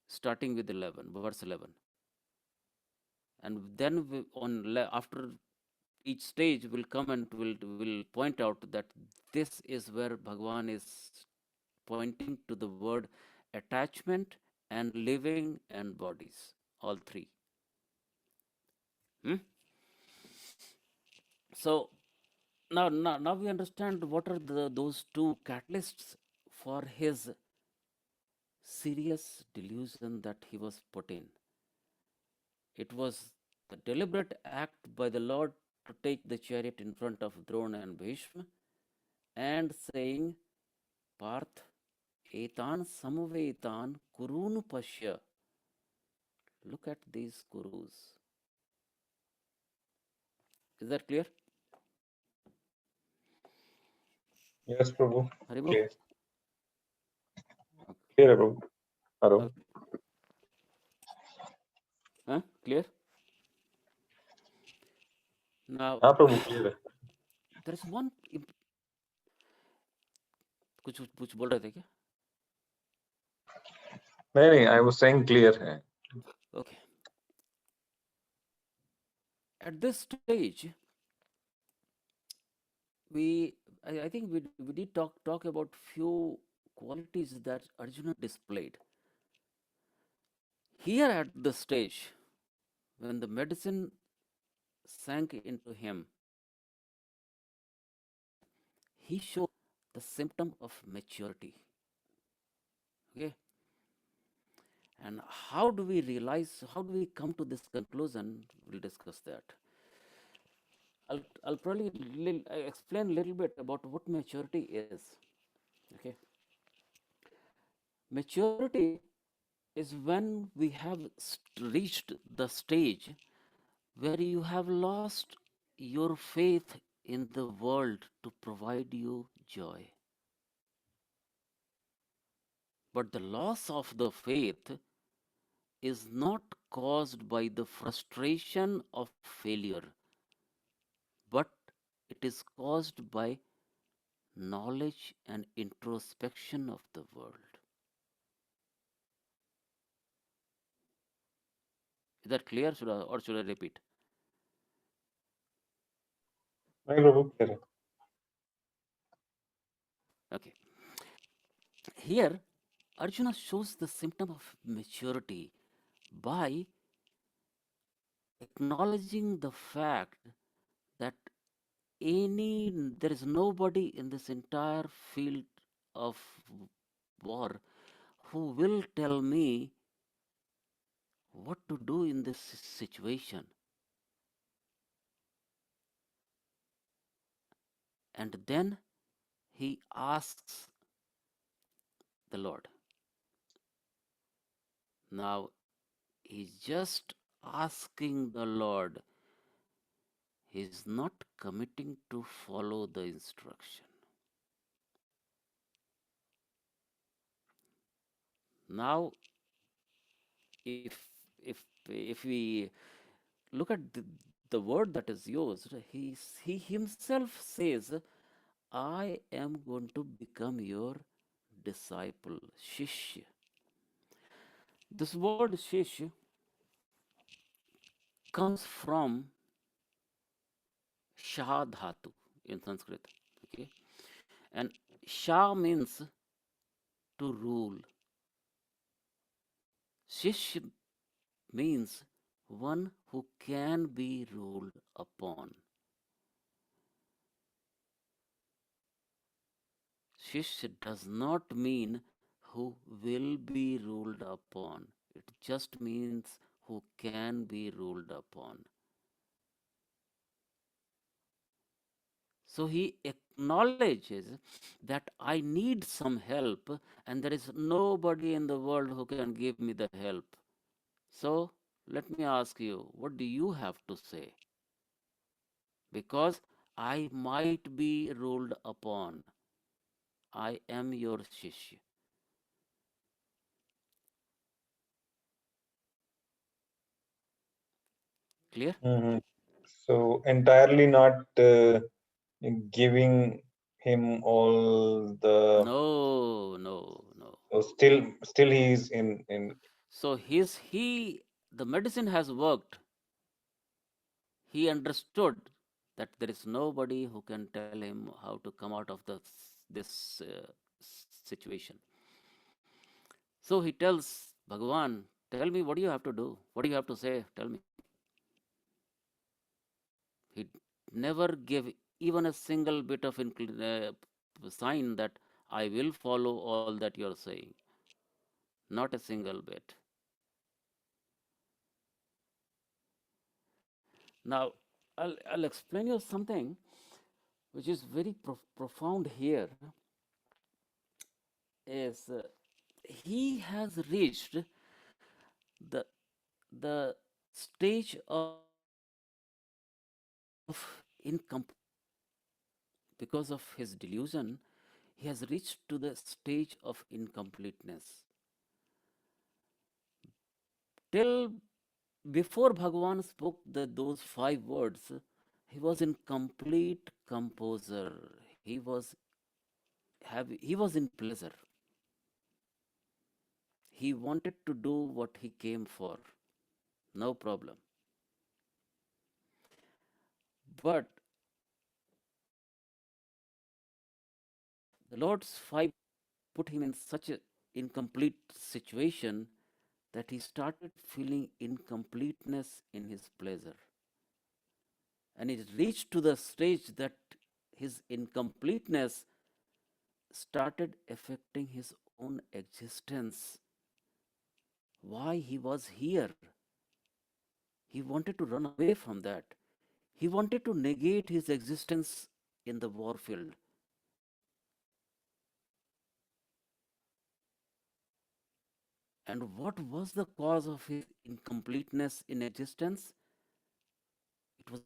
starting with 11, verse 11. And then after each stage will come and will point out that this is where Bhagwan is pointing to the word attachment and living and bodies, all three. Hmm? So now we understand what are those two catalysts for his serious delusion that he was put in. It was a deliberate act by the Lord to take the chariot in front of Drona and Bhishma and saying, Parth, etan samvetan kurunu pashya. Look at these kurus. Is that clear? Yes, Prabhu. Haribo? Clear. Okay. Clear, Prabhu. Hello. Okay. Huh? Clear? Now, हाँ प्रभु clear है. there is one. कुछ कुछ बोल रहे थे क्या? नहीं I was saying clear है. Okay. At this stage, I think we did talk about few qualities that Arjuna displayed. Here at the stage, when the medicine sank into him, he showed the symptom of maturity. Okay. And how do we realize, how do we come to this conclusion? We'll discuss that. I'll probably explain a little bit about what maturity is. Okay. Maturity is when we have reached the stage where you have lost your faith in the world to provide you joy. But the loss of the faith is not caused by the frustration of failure, but it is caused by knowledge and introspection of the world. Is that clear? Should I repeat? नहीं प्रभु clear है. Okay. Here, Arjuna shows the symptom of maturity by acknowledging the fact that there is nobody in this entire field of war who will tell me what to do in this situation. And then he asks the Lord. Now he's just asking the Lord. He's not committing to follow the instruction. Now, if we look at the word that is used, he himself says, I am going to become your disciple, Shishya. This word Shishya comes from Shah Dhatu in Sanskrit. Okay, and Shah means to rule. Shishya means one who can be ruled upon. Shishya does not mean who will be ruled upon. It just means who can be ruled upon. So he acknowledges that I need some help and there is nobody in the world who can give me the help. So let me ask you, what do you have to say? Because I might be ruled upon. I am your Shishya. Clear? Mhm. So entirely not giving him all the. No, no, no. So still he is in. So the medicine has worked. He understood that there is nobody who can tell him how to come out of this situation. So he tells Bhagavan, tell me what do you have to do? What do you have to say? Tell me. He never gave even a single bit of sign that I will follow all that you're saying. Not a single bit. Now, I'll explain you something which is very profound here. Is he has reached the the stage of because of his delusion, he has reached to the stage of incompleteness. Till before Bhagavan spoke those 5 words, he was in complete composure. He was in pleasure. He wanted to do what he came for. No problem. But the Lord's 5 put him in such an incomplete situation that he started feeling incompleteness in his pleasure. And it reached to the stage that his incompleteness started affecting his own existence. Why he was here? He wanted to run away from that. He wanted to negate his existence in the warfield. And what was the cause of his incompleteness in existence? It was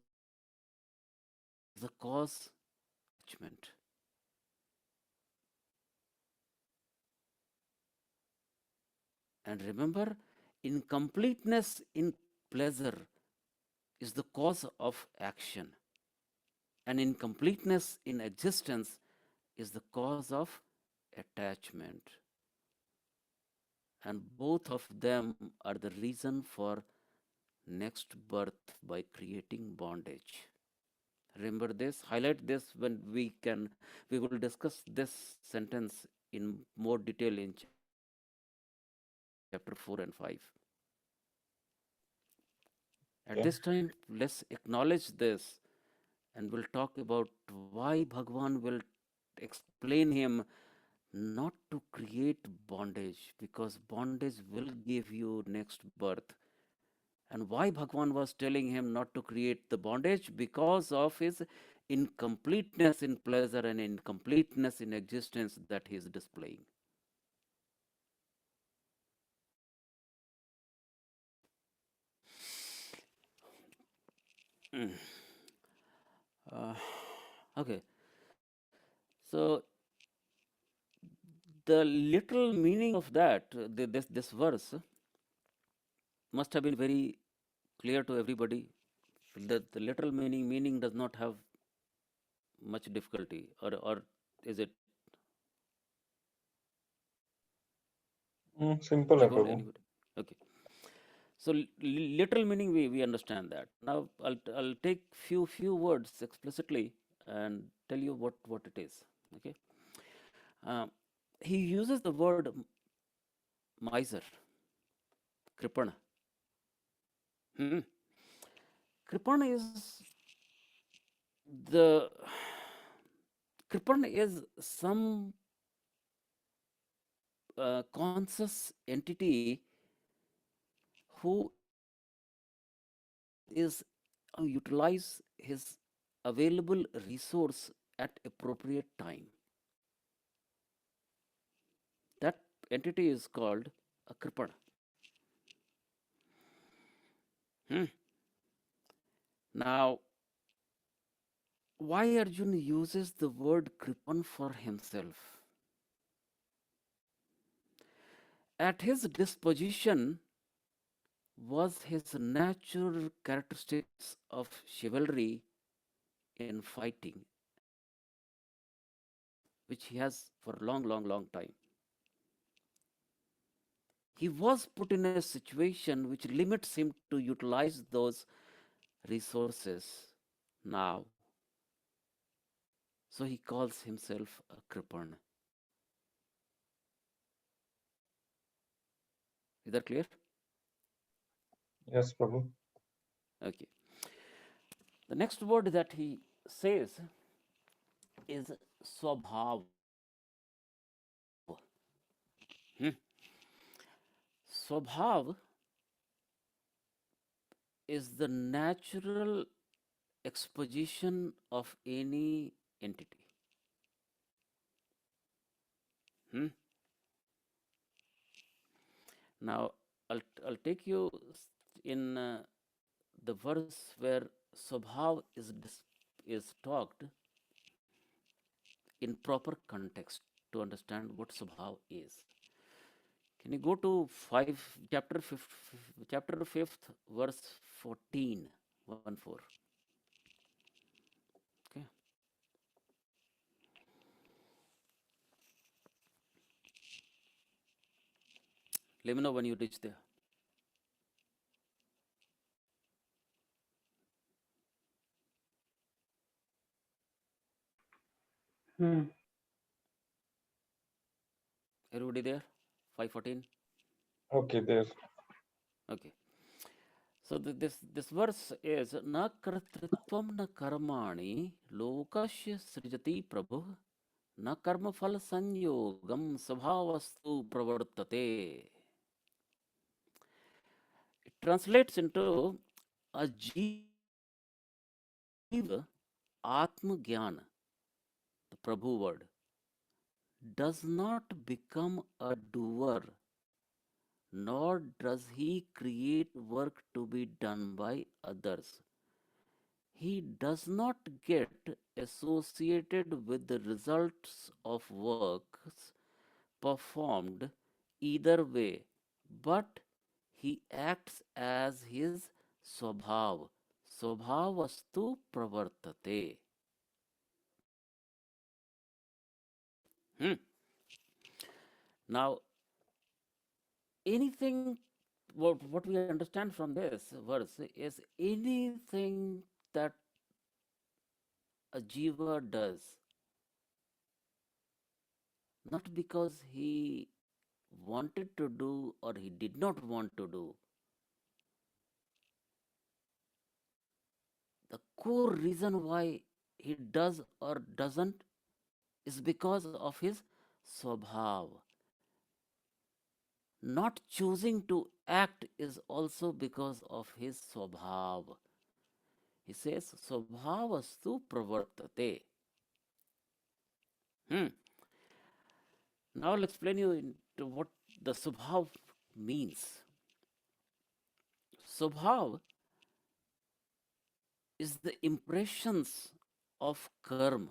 the cause attachment. And remember, incompleteness in pleasure is the cause of action, and incompleteness in existence is the cause of attachment. And both of them are the reason for next birth by creating bondage. Remember this, highlight this when we will discuss this sentence in more detail in chapter 4 and 5. At Okay. this time, let's acknowledge this and we'll talk about why Bhagwan will explain him not to create bondage, because bondage will give you next birth. And why Bhagwan was telling him not to create the bondage? Because of his incompleteness in pleasure and incompleteness in existence that he is displaying. Uh, okay, so The literal meaning of that, this verse, must have been very clear to everybody. The literal meaning does not have much difficulty, or is it Simple hai, difficult? Prabhu. Anybody? Okay. So literal meaning we understand that. Now I'll take few words explicitly and tell you what it is. Okay. Um, he uses the word miser, kripana. Hmm. Kripana the is some conscious entity who is utilize his available resource at appropriate time. That entity is called a kripana. Hmm. Now, why Arjun uses the word kripan for himself? At his disposition was his natural characteristics of chivalry in fighting, which he has for a long time. He was put in a situation which limits him to utilize those resources now. So he calls himself a kripan. Is that clear? Yes, Prabhu. Okay. The next word that he says is swabhav. Hmm. Swabhav is the natural exposition of any entity. Hmm. Now, I'll take you in the verse where Swabhav is talked in proper context to understand what Swabhav is. Can you go to chapter 5th, verse 14, 1-4. Okay. Let me know when you reach there. Everybody there? 5:14. Okay, there. Okay. So this verse is na kartritvam na karmani lokasya srijati prabhu na karma phal sanyogam svabhavastu pravartate. It translates into a jiva atma jnana, the Prabhu word, does not become a doer, nor does he create work to be done by others. He does not get associated with the results of works performed either way, but he acts as his swabhav. Swabhavastu pravartate. Hmm. Now, anything what we understand from this verse is anything that a jiva does, not because he wanted to do or he did not want to do. The core reason why he does or doesn't is because of his swabhav. Not choosing to act is also because of his swabhav. He says, swabhavastu pravartate. Hmm. Now I'll explain you into what the subhav means. Subhav is the impressions of karma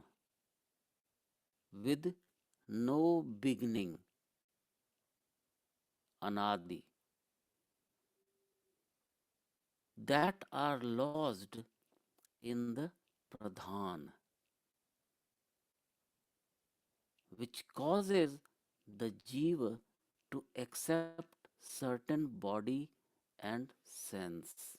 with no beginning anadi, that are lodged in the pradhan, which causes the jiva to accept certain body and sense.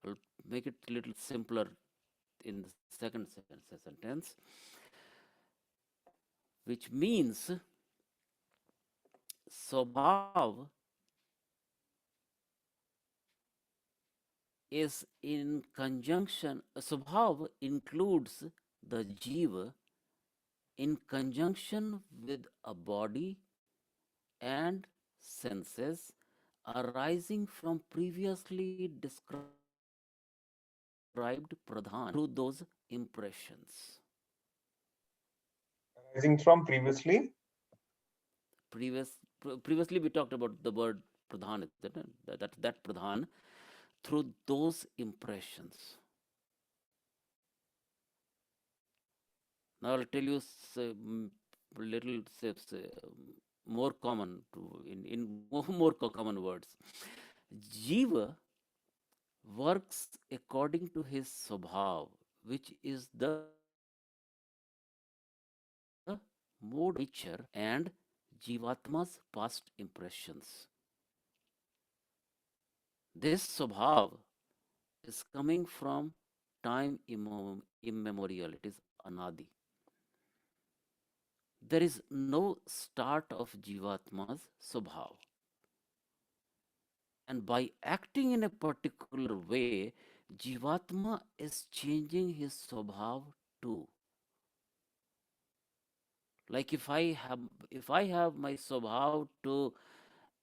I'll make it a little simpler in the second sentence, which means Swabhav is in conjunction, Swabhav includes the jiva in conjunction with a body and senses arising from previously described pradhan through those impressions. Arising from previously. Previously we talked about the word pradhan, that pradhan through those impressions. Now I'll tell you little more common in more common words. Jiva works according to his swabhav, which is the mode nature and jivatma's past impressions. This swabhav is coming from time immemorial. It is anadi. There is no start of jivatma's swabhav. And by acting in a particular way, jivatma is changing his swabhav too. Like if I have my swabhav to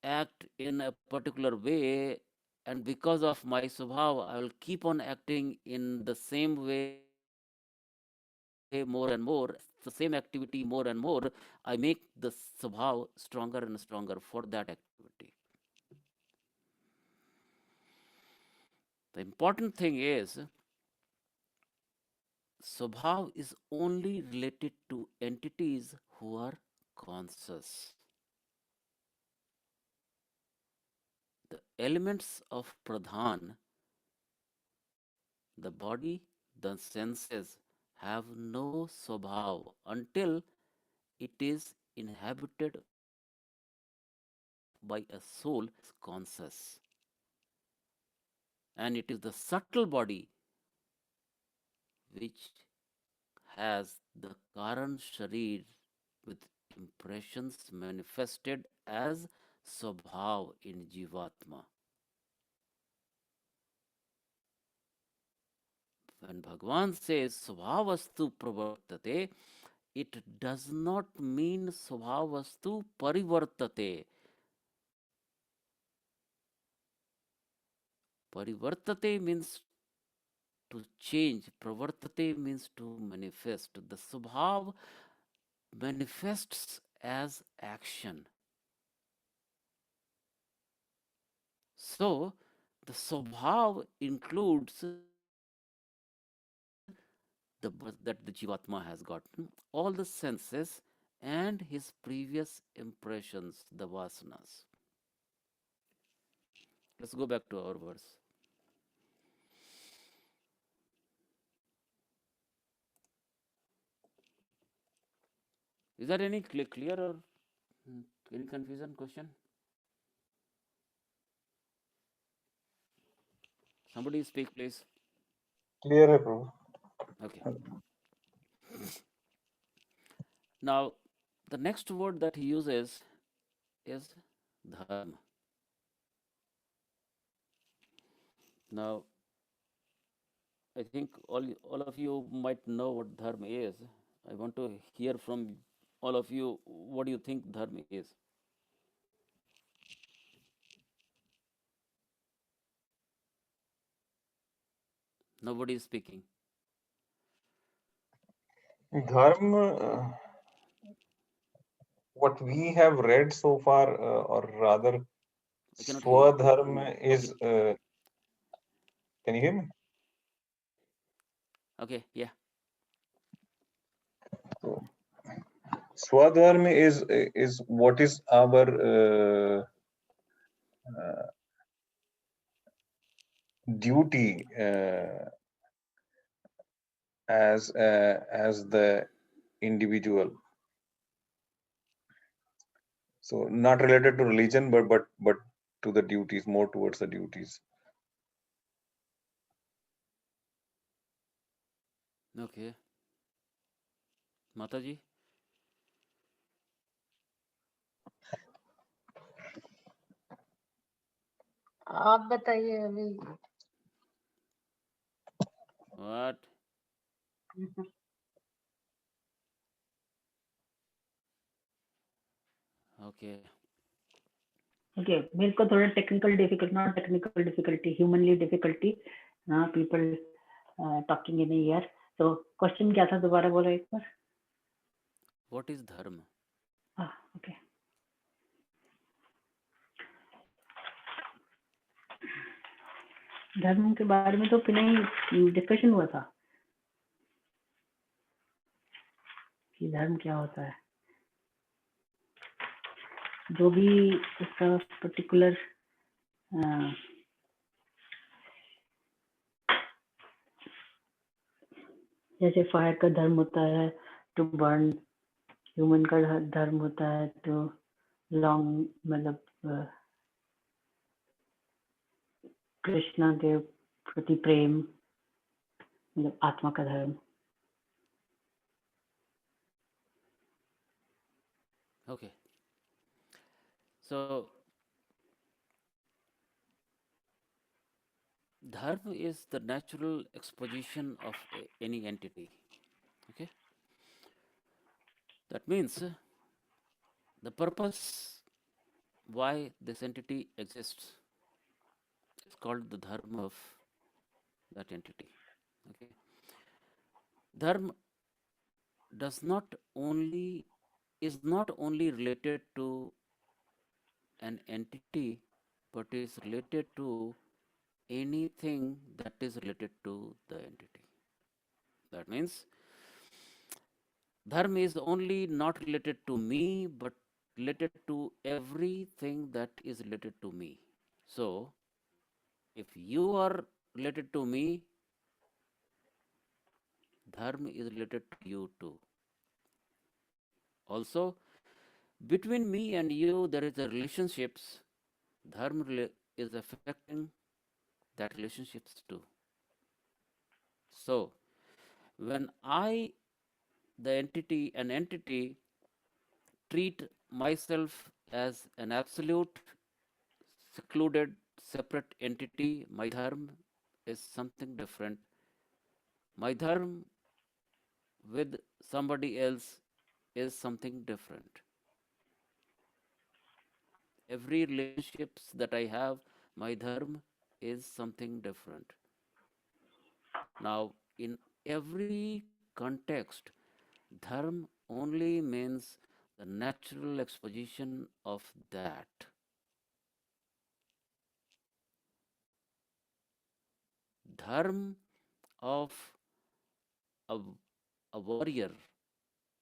act in a particular way, and because of my swabhav I will keep on acting in the same way more and more, the same activity more and more, I make the swabhav stronger and stronger for that activity. The important thing is swabhav is only related to entities who are conscious. The elements of pradhan, the body, the senses, have no swabhav until it is inhabited by a soul which is conscious. And it is the subtle body which has the Karan Sharir with impressions manifested as Swabhav in Jivatma. When Bhagwan says Swabhavastu Pravartate, it does not mean Swabhavastu Parivartate. Parivartate means to change, Pravartate means to manifest. The Swabhav manifests as action. So, the Swabhav includes the that the Jivatma has gotten, all the senses and his previous impressions, the Vasanas. Let's go back to our verse. Is there any clear or any confusion question? Somebody speak, please. Clear hai, Prabhu. Okay. Now, the next word that he uses is dharma. Now, I think all of you might know what dharma is. I want to hear from all of you what do you think dharma is. Nobody is speaking. Dharma, what we have read so far, or rather, I cannot hear you. Swadharma is. Okay. Can you hear me? Okay. Yeah. So Swadharma is what is our duty as the individual. So not related to religion, but to the duties, more towards the duties. Okay. Mataji? आप बताइए अभी। What? Okay. Okay, मेरे को थोड़ा technical difficulty, not technical difficulty, humanly difficulty, people talking in year. तो question क्या था, दोबारा बोलो एक बार। What is dharma? ओके, धर्म के बारे में तो नहीं डिस्कशन हुआ था कि धर्म क्या होता है, जो भी उसका पर्टिकुलर जैसे फायर का धर्म होता है टू बर्न, ह्यूमन का धर्म होता है टू लॉन्ग, मतलब कृष्णा के प्रति प्रेम, मतलब आत्मा का धर्म। Okay. So, dharma is the natural exposition of any entity. Okay. That means the purpose why this entity exists is called the dharma of that entity. Okay. Dharma does not only is not only related to an entity, but is related to anything that is related to the entity. That means dharma is only not related to me, but related to everything that is related to me. So, if you are related to me, dharma is related to you too. Also, between me and you, there is a relationships. Dharma is affecting that relationships too. So, when an entity, treat myself as an absolute, secluded, separate entity, my dharma is something different. My dharma with somebody else is something different. Every relationships that I have, my dharma is something different. Now, in every context, dharma only means the natural exposition of that. Dharma of a, a warrior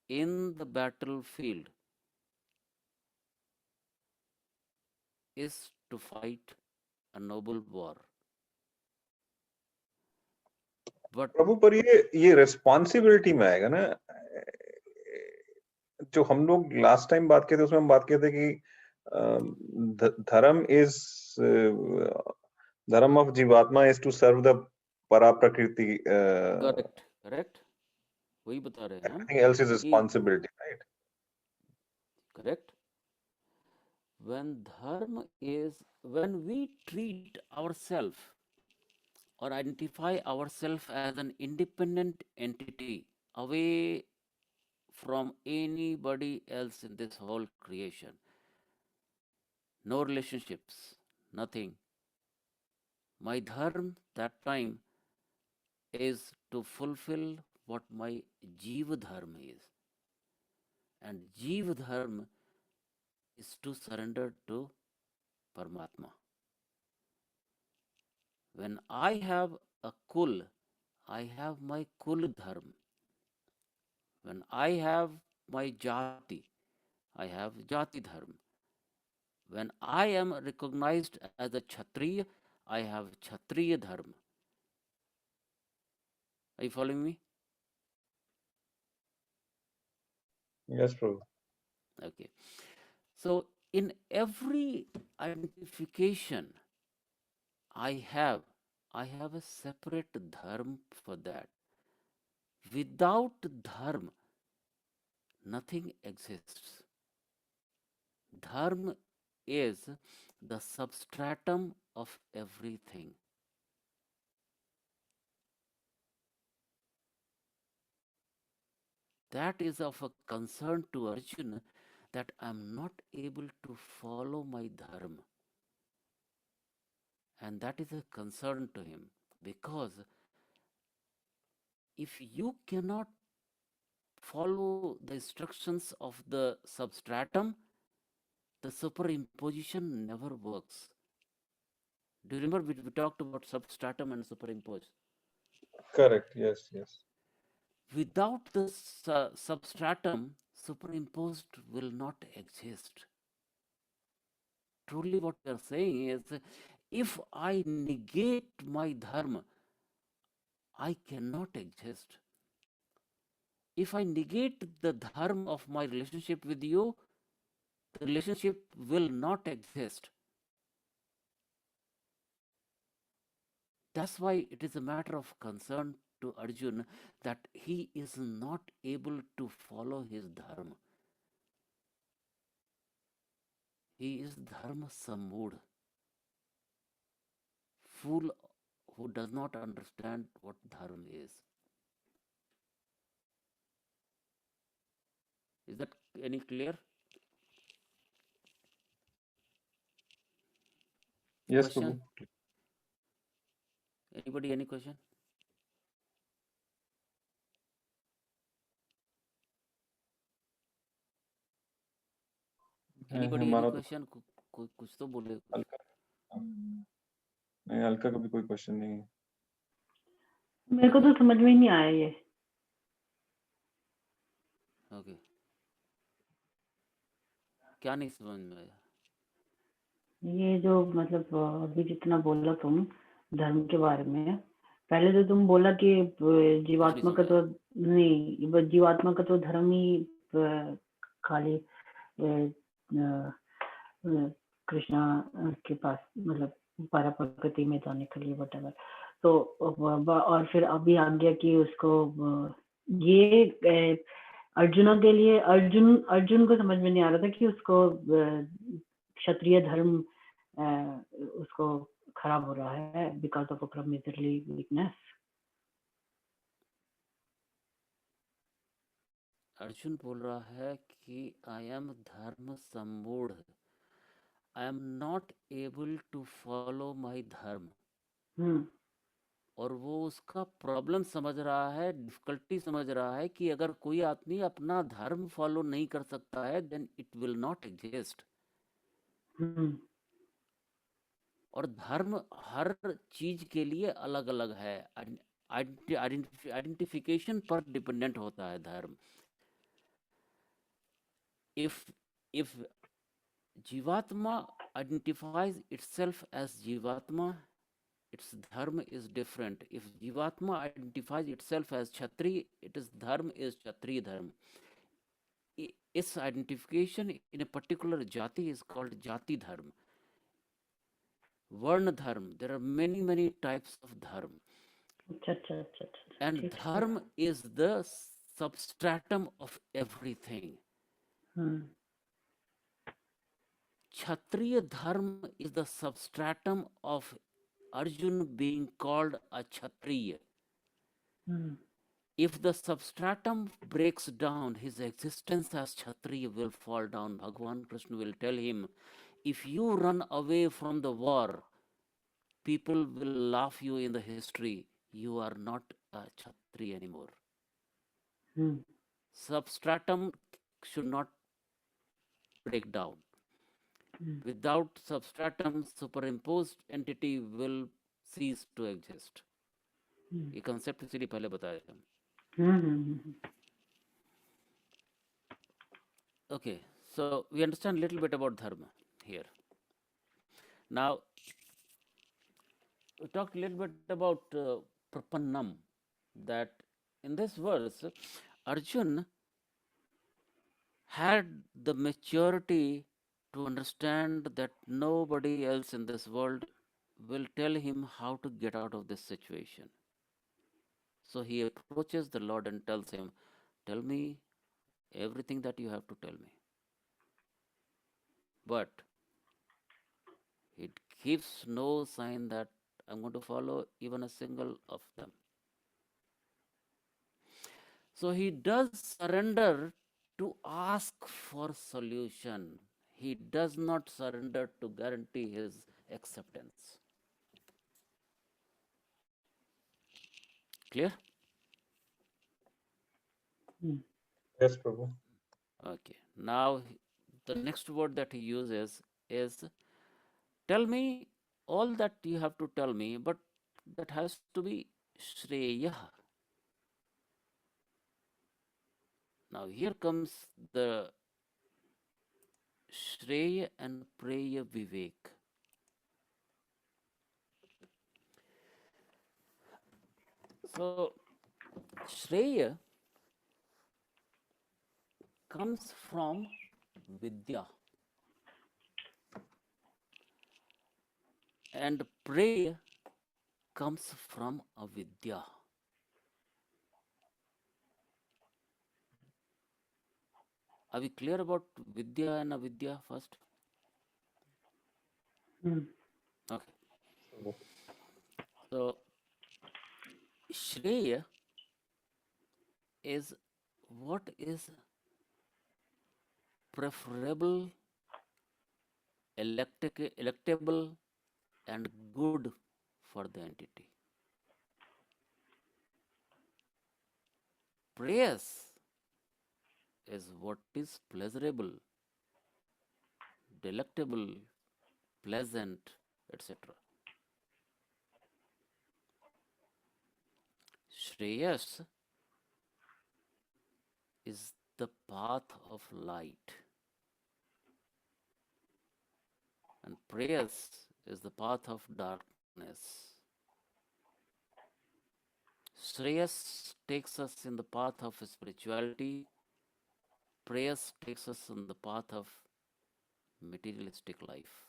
in the battlefield is to fight a noble war. But प्रभु, पर ये responsibility में आएगा ना। जो हम लोग last time बात किए थे उसमें हम बात किए थे कि धर्म इज धर्म ऑफ जीवात्मा इज टू सर्व द परा प्रकृति। करेक्ट वही बता रहे हैं हम। Everything else is responsibility, right? Correct. when we treat ourselves or identify ourselves as an independent entity away from anybody else in this whole creation, no relationships, nothing, my dharma that time is to fulfill what my jiva dharma is, and jiva dharma is to surrender to Paramatma. When I have a kul, I have my kul dharma. When I have my jati, I have jati dharma. When I am recognized as a Kshatriya, I have Kshatriya dharma. Are you following me? Yes, Prabhu. Okay. So in every identification I have a separate dharma for that. Without dharma, nothing exists. Dharma is the substratum of everything. That is of a concern to Arjuna that I am not able to follow my dharma. And that is a concern to him, because if you cannot follow the instructions of the substratum, the superimposition never works. Do you remember we talked about substratum and superimpose? Correct. Yes, yes. Without the substratum, superimposed will not exist. Truly, what we are saying is, if I negate my dharma, I cannot exist. If I negate the dharma of my relationship with you, the relationship will not exist. That's why it is a matter of concern to Arjun that he is not able to follow his dharma. He is dharma sammood, fool who does not understand what dharma is. Is that any clear? Yes, Question? Prabhu. Anybody, any question? Anybody, any हमारा तो question? कुछ तो बोले कुछ. हल्का नहीं, हल्का का भी कोई क्वेश्चन नहीं है. मेरे को तो समझ में ही नहीं आया ये. ओके. क्या नहीं समझ में आया? ये जो मतलब अभी जितना बोला तुम धर्म के बारे में, पहले तो तुम बोला कि जीवात्मा का तो नहीं, जीवात्मा का तो धर्म ही खाली कृष्णा के पास मतलब पारा प्रकृति में जाने के लिए वटेवर. तो और फिर अभी आ गया कि उसको ये अर्जुना के लिए अर्जुन को समझ में नहीं आ रहा था कि उसको क्षत्रिय धर्म उसको खराब हो रहा है because of a miserly weakness. Arjun बोल रहा है कि I am dharma sammudha, I am not able to follow my dharma. और वो उसका प्रॉब्लम समझ रहा है, डिफिकल्टी समझ रहा है कि अगर कोई आदमी अपना धर्म फॉलो नहीं कर सकता है then it will not exist. और धर्म हर चीज के लिए अलग अलग है, आइडेंटिफिकेशन पर डिपेंडेंट होता है धर्म. if Jivatma identifies itself as Jivatma, its dharma is different. If Jivatma identifies itself as Kshatri, its dharma is Kshatri dharma. Its identification in a particular jati is called Jati dharma. Varna dharma. There are many types of dharma. And dharma is the substratum of everything. Kshatriya dharma is the substratum of Arjun being called a Kshatriya. If the substratum breaks down, his existence as Kshatriya will fall down. Bhagwan Krishna will tell him, if you run away from the war, people will laugh you in the history. You are not a Kshatriya anymore. Substratum should not break down. Without substratum, superimposed entity will cease to exist. ये concept इसीलिए पहले बताया था. Okay, so we understand a little bit about dharma here. Now, we talked a little bit about prapannam, that in this verse, Arjun had the maturity to understand that nobody else in this world will tell him how to get out of this situation. So he approaches the Lord and tells him, "Tell me everything that you have to tell me." But it gives no sign that I'm going to follow even a single of them. So he does surrender to ask for solution. He does not surrender to guarantee his acceptance. Clear? Hmm. Yes, Prabhu. Okay. Now the next word that he uses is, tell me all that you have to tell me, but that has to be Shreya. Now here comes the Shreya and Preya Vivek. So Shreya comes from Vidya and Preya comes from Avidya. Are we clear about Vidya and Avidya first? Hmm. Okay. Prabhu. So Shreya is what is preferable, electable, and good for the entity. Prayers is what is pleasurable, delectable, pleasant, etc. Shreyas is the path of light, and prayers is the path of darkness. Shreyas takes us in the path of spirituality, prayers takes us on the path of materialistic life.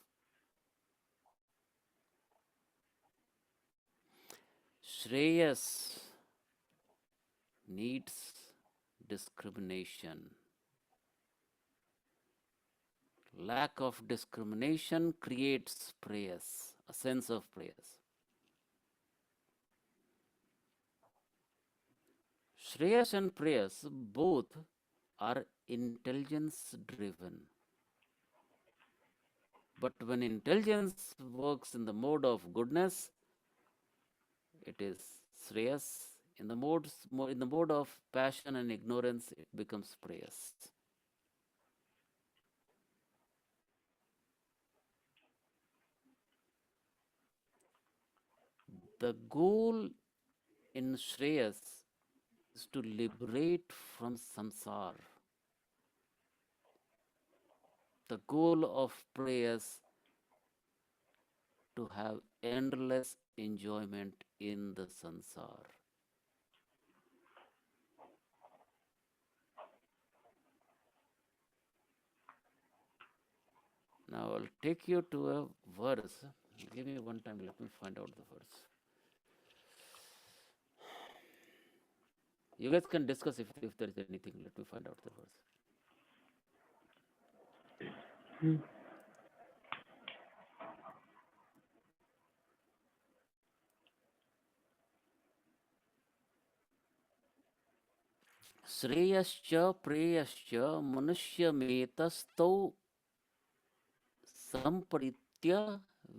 Shreyas needs discrimination. Lack of discrimination creates prayers, a sense of prayers. Shreyas and prayers both are intelligence driven. But when intelligence works in the mode of goodness, it is Shreyas. In the mode of passion and ignorance, it becomes prayers. The goal in Shreyas is to liberate from samsara. The goal of prayers to have endless enjoyment in the sansar. Now I'll take you to a verse. Give me one time, let me find out the verse. You guys can discuss if there is anything. Let me find out the verse. Hmm. श्रेयश्च प्रेयश्च मनुष्यमेतस्तौ संपरित्य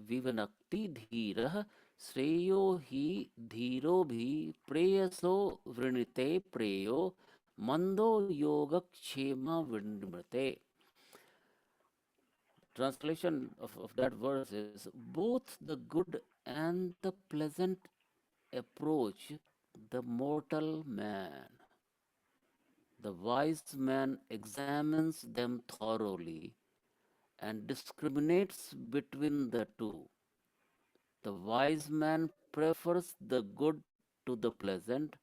विवनक्ति धीरः श्रेयो हि धीरोभि प्रेयसो वृणीते प्रेयो मन्दो योगक्षेम विनृते. Translation of that verse is, both the good and the pleasant approach the mortal man. The wise man examines them thoroughly and discriminates between the two. The wise man prefers the good to the pleasant,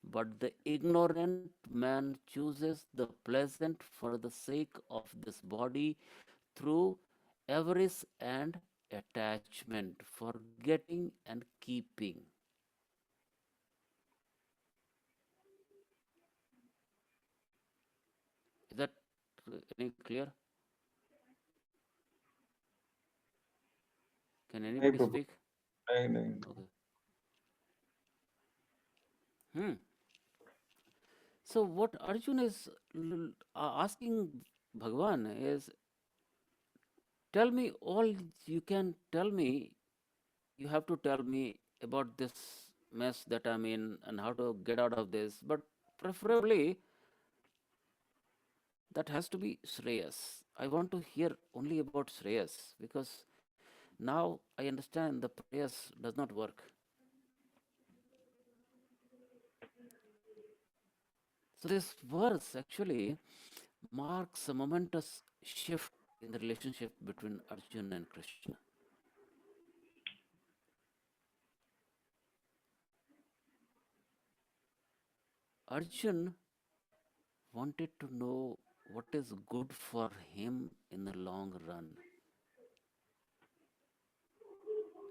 but the ignorant man chooses the pleasant for the sake of this body through avarice and attachment, forgetting and keeping. Is that any clear? Can नहीं anybody प्रभु, speak? नहीं. Okay. Hmm. So what Arjun is asking Bhagwan is, tell me all you can tell me. You have to tell me about this mess that I'm in and how to get out of this. But preferably, that has to be Shreyas. I want to hear only about Shreyas because now I understand the prayers does not work. So this verse actually marks a momentous shift in the relationship between Arjun and Krishna. Arjun wanted to know what is good for him in the long run.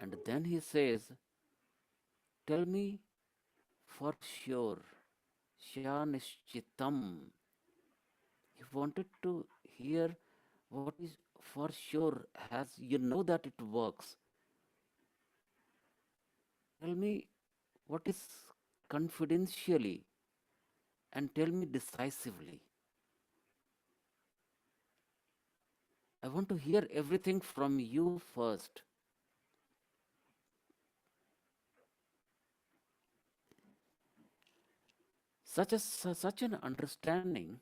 And then he says, tell me for sure, Shanishchitam. He wanted to hear what is for sure, as you know that it works. Tell me what is confidentially and tell me decisively. I want to hear everything from you first. Such an understanding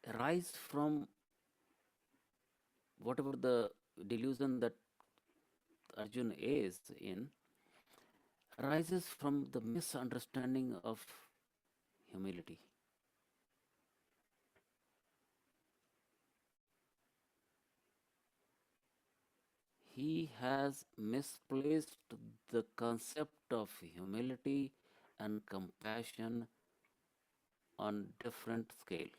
arise from whatever the delusion that Arjun is in, arises from the misunderstanding of humility. He has misplaced the concept of humility and compassion on different scale.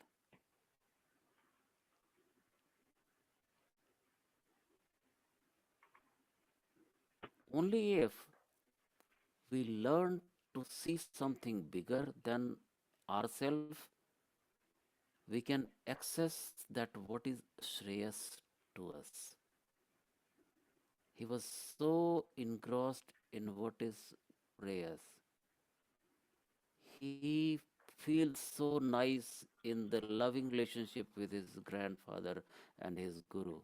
Only if we learn to see something bigger than ourselves, we can access that what is Shreyas to us. He was so engrossed in what is Shreyas. He feels so nice in the loving relationship with his grandfather and his guru.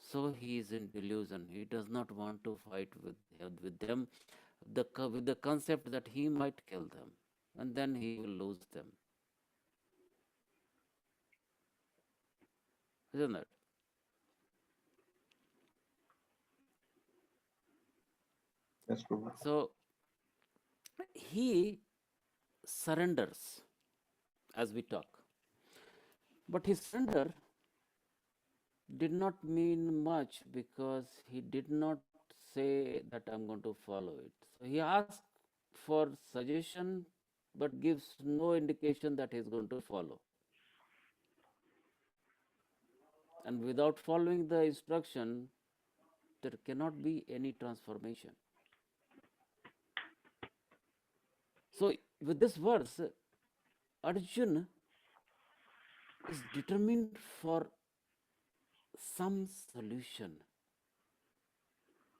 So he is in delusion. He does not want to fight with them with the concept that he might kill them and then he will lose them. Isn't it? Yes, Prabhu. So he surrenders as we talk. But his surrender did not mean much because he did not say that I'm going to follow it. So he asked for suggestion but gives no indication that he's going to follow. And without following the instruction, there cannot be any transformation. So with this verse, Arjun is determined for some solution,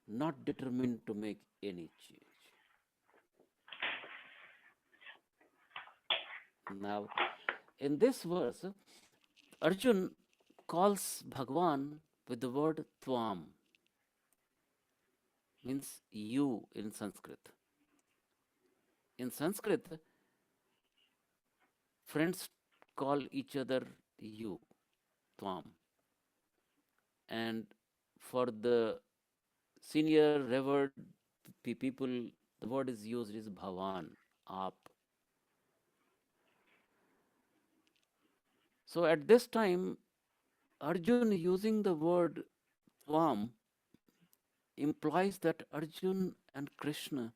not determined to make any change. Now, in this verse, Arjun calls Bhagwan with the word Twam, means you in Sanskrit. In Sanskrit, friends call each other you, Twam. And for the senior revered people, the word is used is bhavan, aap. So at this time, Arjun using the word tvam implies that Arjun and Krishna,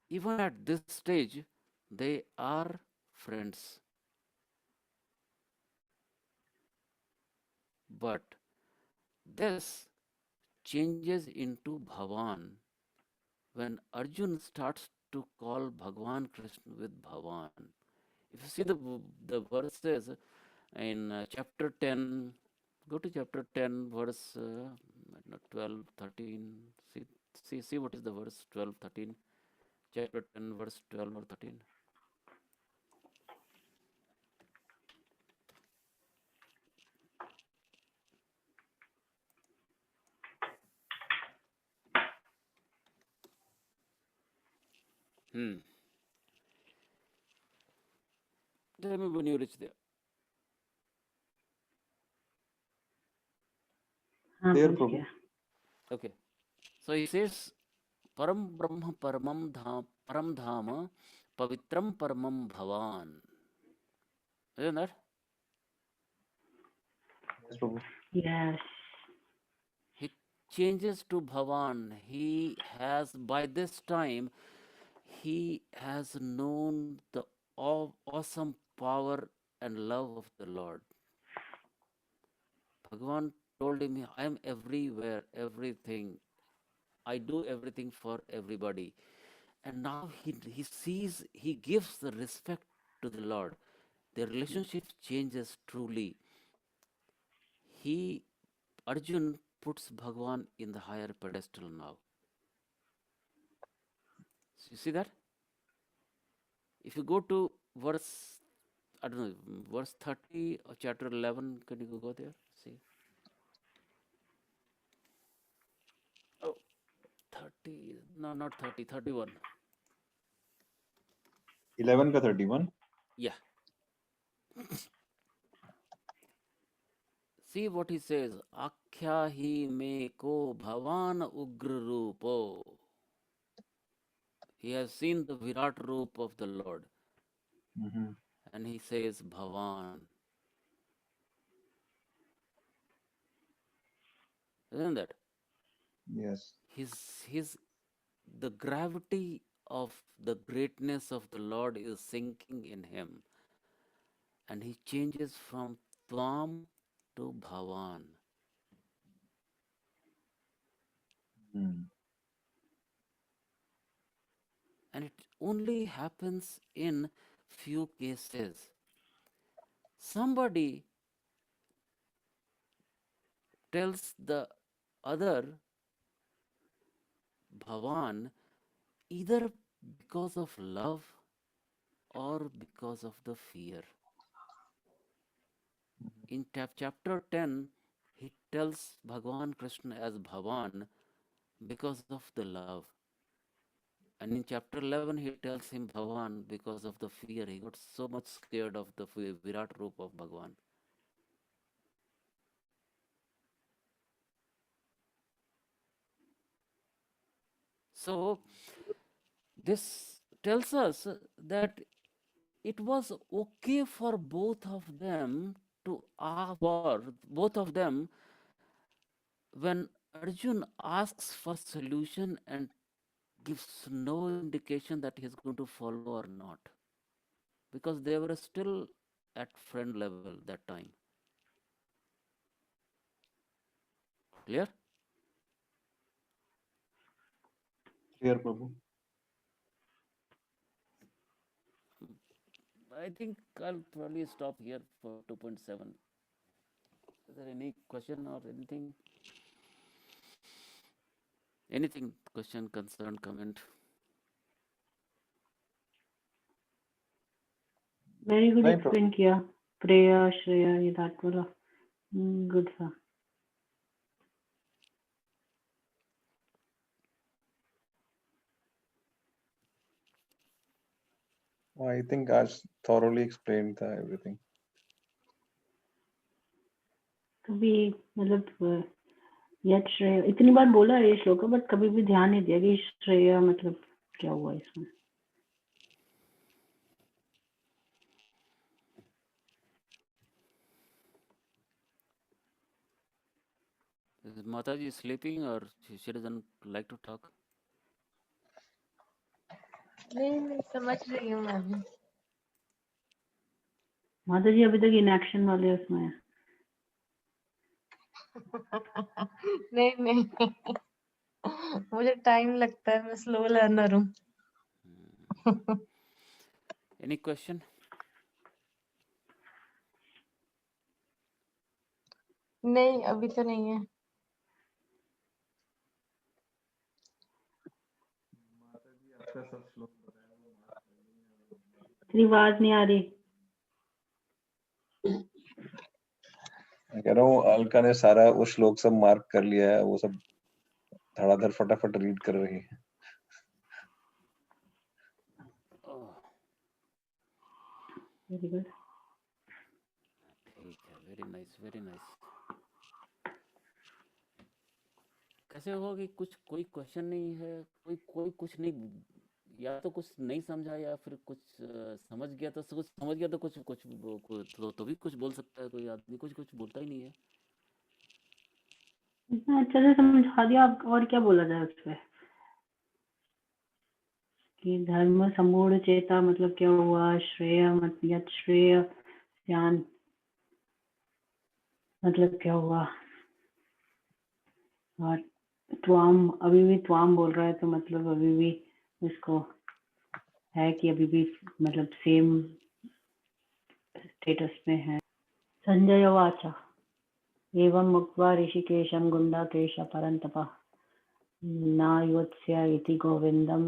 even at this stage, they are friends. But this changes into Bhavan when Arjun starts to call Bhagwan Krishna with Bhavan. If you see the verses in chapter 10, go to chapter 10, verse 12, 13. See what is the verse 12, 13. Chapter 10, verse 12 or 13. Tell me when you reach there. हाँ There, पहुंच Prabhu. गया. Okay. So he says, Param Brahma Param Dhama Pavitram Paramam Bhavan. Isn't that? Yes, Prabhu. Yes. He changes to Bhavan. He has, by this time, he has known the awesome power and love of the Lord. Bhagavan told him, I am everywhere, everything. I do everything for everybody. And now he sees, he gives the respect to the Lord. Their relationship changes truly. Arjun puts Bhagavan in the higher pedestal now. So you see that? If you go to verse, I don't know, verse 30 or chapter 11, can you go there? See? Oh, 30, no, not 30, 31. 11 ka 31. Yeah. See what he says. Akhya hi me ko bhavan ugra rupo. He has seen the Virat Roop of the Lord. Mm-hmm. And he says Bhavan. Isn't that? Yes. The gravity of the greatness of the Lord is sinking in him. And he changes from Tvam to Bhavan. Mm. And it only happens in few cases. Somebody tells the other Bhavan either because of love or because of the fear. In chapter 10, he tells Bhagwan Krishna as Bhavan because of the love. And in chapter 11, he tells him Bhavan because of the fear. He got so much scared of the Virat Roop of Bhagwan. So, this tells us that it was okay for both of them to war, both of them, when Arjun asks for solution and gives no indication that he's going to follow or not, because they were still at friend level that time. Clear? Clear, Prabhu. I think I'll probably stop here for 2.7. Is there any question or anything? Anything, question, concern, comment? Very good Right, explain किया. Preya, Shreya, ये that वाला. Good sir. I think I thoroughly explained everything. कभी मतलब यत श्रेय इतनी बार बोला है ये श्लोक, बट कभी भी ध्यान नहीं दिया कि श्रेय मतलब क्या हुआ इसमें. Is Mataji sleeping or she doesn't like to talk? नहीं समझ रही हूँ मैं भी. माता जी अभी तक इनएक्शन वाले उसमें है. नहीं मुझे टाइम लगता है, मैं स्लो लर्नर हूँ. Any question? नहीं अभी तो नहीं है. तेरी आवाज नहीं आ रही. मैं कह रहा हूँ अलका ने सारा वो श्लोक सब मार्क कर लिया है, वो सब धड़ाधड़ फटाफट रीड कर रही है. Very good. ठीक है, वेरी नाइस, वेरी नाइस. कैसे होगा कि कुछ कोई क्वेश्चन नहीं है, कोई कुछ नहीं, या तो कुछ नहीं समझा या फिर कुछ समझ गया, तो कुछ समझ गया तो कुछ कुछ तो भी कुछ बोल सकता है. कोई आदमी कुछ बोलता ही नहीं है. इतना अच्छे से समझा दिया, आप और क्या बोला जाए उस पर. कि धर्म समूढ़ चेता मतलब क्या हुआ. श्रेय मतलब श्रेय ज्ञान मतलब क्या हुआ. और त्वाम अभी भी त्वाम बोल रहा है, तो मतलब अभी भी उसको है कि अभी भी मतलब सेम स्टेटस में है. संजय वाचा एवं मुक्त्वा ऋषिकेशं गुंडाकेश परन्तपः नायोत्स्य इति गोविन्दं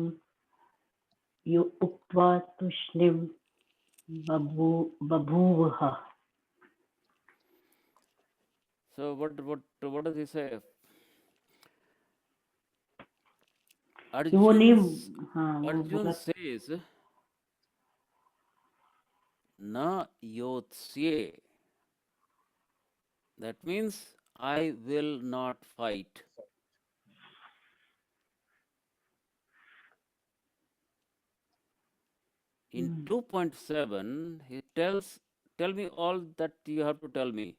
उक्त्वा तूष्णीं बभूवः. So what does he say? वो नहीं. Arjun हाँ वो बोला. says na yotsye. That means I will not fight. In 2.7 he tell me all that you have to tell me.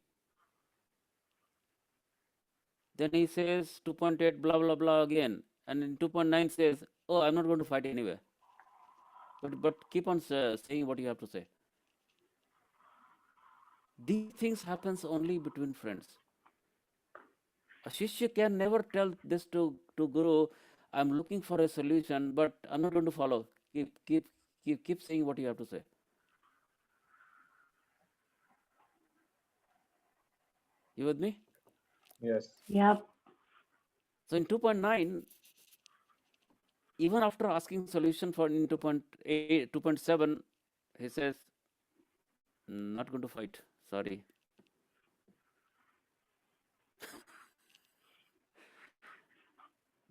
Then he says 2.8 blah blah blah again, and in 2.9 says, oh, I'm not going to fight anyway. But keep on saying what you have to say. These things happens only between friends. A shishya can never tell this to Guru, I'm looking for a solution, but I'm not going to follow. Keep saying what you have to say. You with me? Yes. Yep. So in 2.9, even after asking solution for in 2.8, 2.7, he says, not going to fight. Sorry.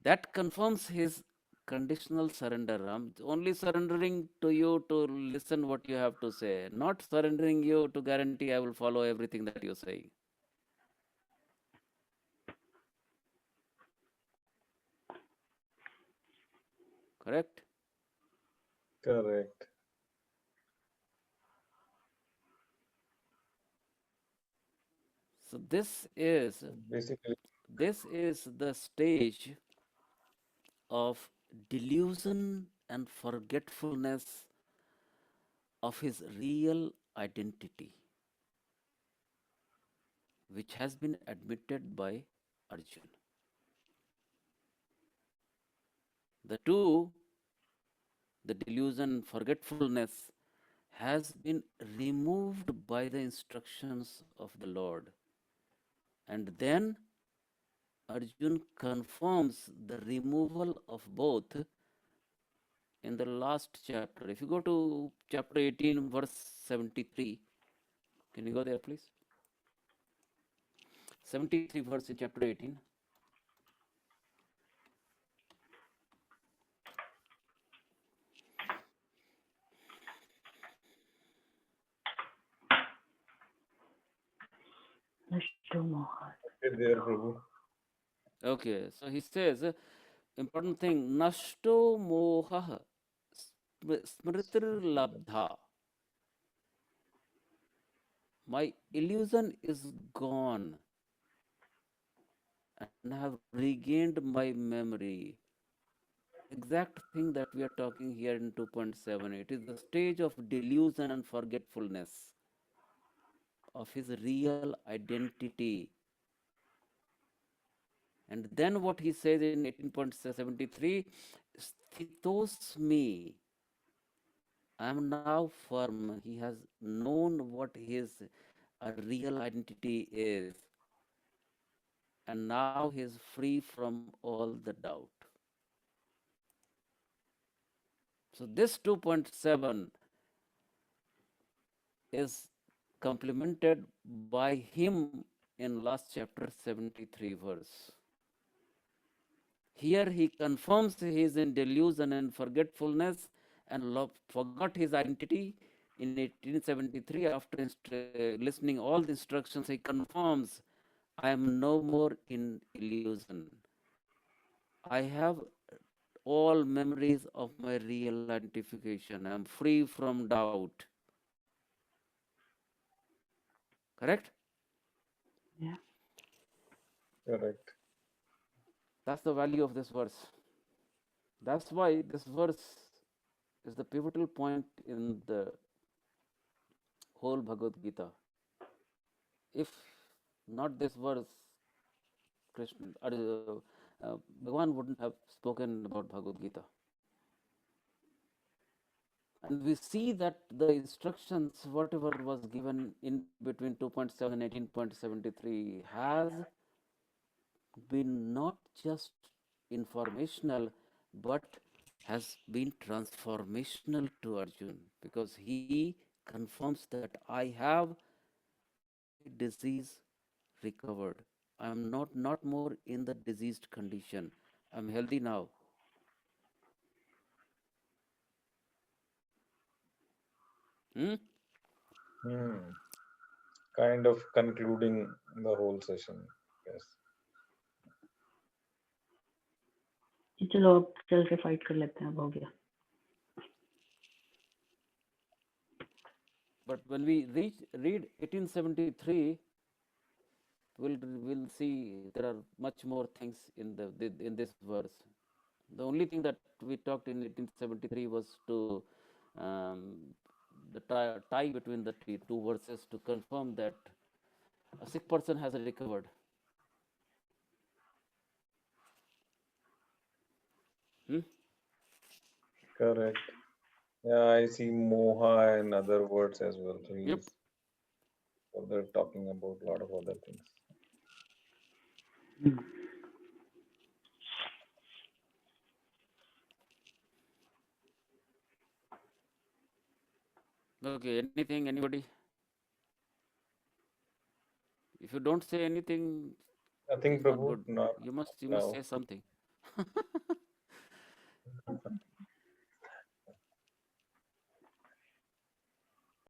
That confirms his conditional surrender. I'm only surrendering to you to listen what you have to say, not surrendering you to guarantee I will follow everything that you say. Correct? Correct. So this is Basically, the stage of delusion and forgetfulness of his real identity, which has been admitted by Arjun. The two, the delusion, forgetfulness, has been removed by the instructions of the Lord. And then Arjun confirms the removal of both in the last chapter. If you go to chapter 18, verse 73, can you go there, please? 73 verse in chapter 18. Let's do more. there, Prabhu. Okay, so he says, important thing, nashto moha smritir labdha. My illusion is gone and I have regained my memory. Exact thing that we are talking here in 2.7. It is the stage of delusion and forgetfulness of his real identity. And then what he says in 18.73, Sthitosmi, I am now firm. He has known what his real identity is, and now he is free from all the doubt. So, this 2.7 is complemented by him in last chapter 73 verse. Here he confirms he is in delusion and forgetfulness and forgot his identity. In 1873, after listening all the instructions, he confirms, I am no more in illusion. I have all memories of my real identification. I am free from doubt. Correct? Yeah. Correct. That's the value of this verse. That's why this verse is the pivotal point in the whole Bhagavad Gita. If not this verse, Krishna, Bhagavan wouldn't have spoken about Bhagavad Gita. And we see that the instructions, whatever was given in between 2.7 and 18.73, has been not just informational but has been transformational to Arjun, because he confirms that I have my disease recovered. I am not more in the diseased condition. I am healthy now. Hmm? Hmm. Kind of concluding the whole session. Yes. कि चलो अब चल के fight कर लेते हैं, अब हो गया. But when we read 1873, we'll see there are much more things in in this verse. The only thing that we talked in 1873 was to the tie between the two verses to confirm that a sick person has recovered. Hmm? Correct. Yeah, I see moha and other words as well. So Yep. he's further talking about a lot of other things. Okay. Anything? Anybody? If you don't say anything, I think it's not Prabhu, good. not You must now. say something.